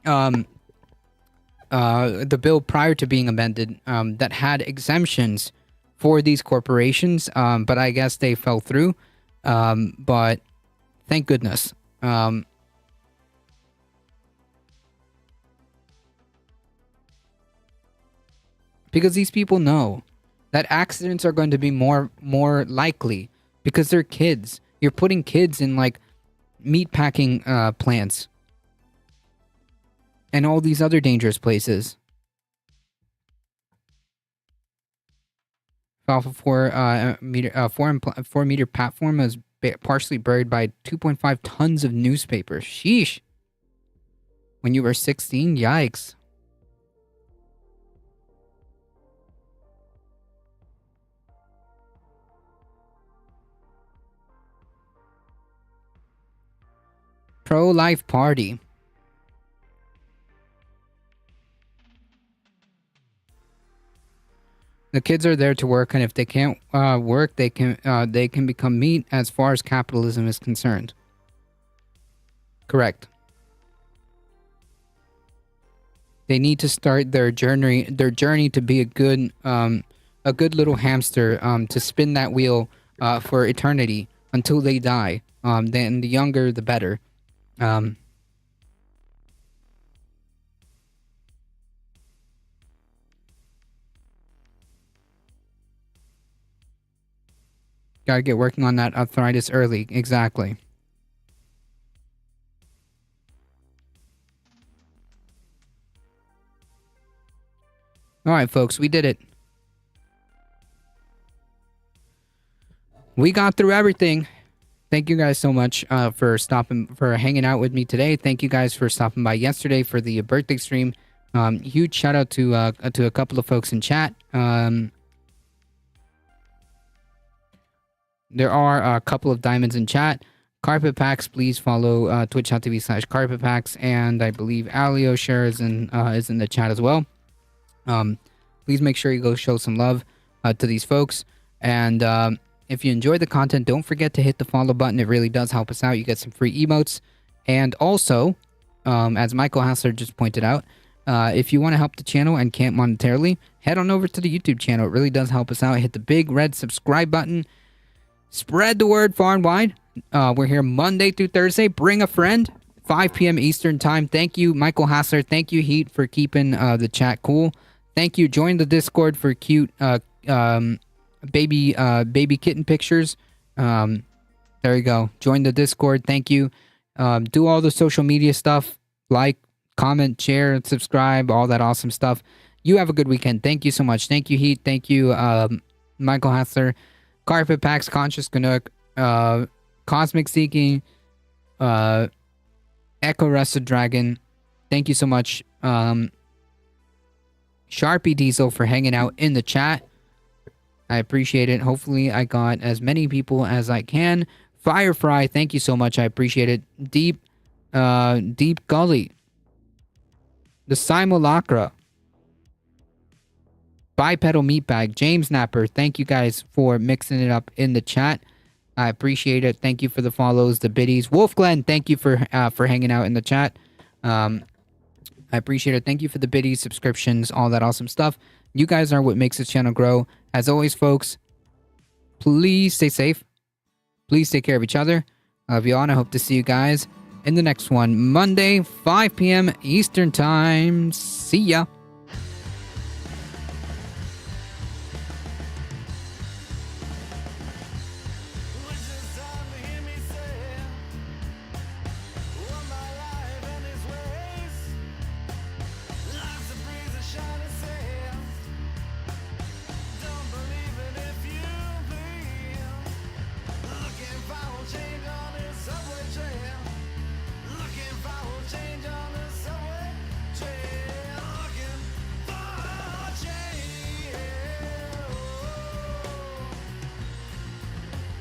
The bill prior to being amended that had exemptions for these corporations, but I guess they fell through. But thank goodness. Because these people know that accidents are going to be more likely because they're kids. You're putting kids in like meat packing plants and all these other dangerous places. Alpha 4 meter platform was partially buried by 2.5 tons of newspapers. Sheesh. When you were 16, yikes. Pro-life party. The kids are there to work, and if they can't work, they can become meat as far as capitalism is concerned. Correct. They need to start their journey to be a good little hamster to spin that wheel for eternity until they die. Then the younger, the better. Gotta get working on that arthritis early. Exactly. All right, folks, we did it. We got through everything. Thank you guys so much for hanging out with me today. Thank you guys for stopping by yesterday for the birthday stream. Huge shout out to a couple of folks in chat. There are a couple of diamonds in chat. Carpet Packs, please follow twitch.tv/Carpet Packs, and I believe Alio Share is in the chat as well. Please make sure you go show some love to these folks. And if you enjoyed the content, don't forget to hit the follow button. It really does help us out. You get some free emotes. And also, as Michael Hassler just pointed out, if you want to help the channel and can't monetarily, head on over to the YouTube channel. It really does help us out. Hit the big red subscribe button. Spread the word far and wide. We're here Monday through Thursday. Bring a friend. 5 p.m. Eastern time. Thank you, Michael Hassler. Thank you, Heat, for keeping the chat cool. Thank you. Join the Discord for cute baby kitten pictures. There you go. Join the Discord. Thank you. Do all the social media stuff. Like, comment, share, subscribe, all that awesome stuff. You have a good weekend. Thank you so much. Thank you, Heat. Thank you, Michael Hassler. Carpet Packs, Conscious Canuck, Cosmic Seeking, Echo Rusted Dragon. Thank you so much, Sharpie Diesel, for hanging out in the chat. I appreciate it. Hopefully I got as many people as I can. Firefly, thank you so much. I appreciate it. Deep Gully. The Simulacra. Bipedal Meatbag, James Napper, thank you guys for mixing it up in the chat. I appreciate it. Thank you for the follows, the biddies. Wolf Glenn, thank you for hanging out in the chat. I appreciate it. Thank you for the biddies, subscriptions, all that awesome stuff. You guys are what makes this channel grow. As always, folks, please stay safe. Please take care of each other. I love you all, and I hope to see you guys in the next one. Monday, 5 p.m. Eastern Time. See ya.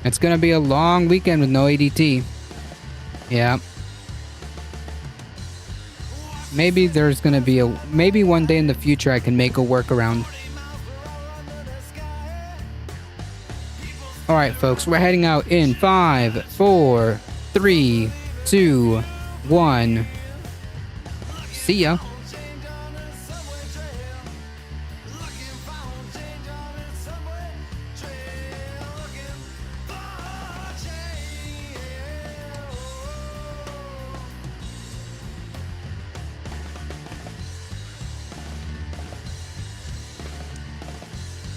It's gonna be a long weekend with no ADT. Yeah. Maybe there's gonna be maybe one day in the future I can make a workaround. Alright, folks, we're heading out in 5, 4, 3, 2, 1. See ya.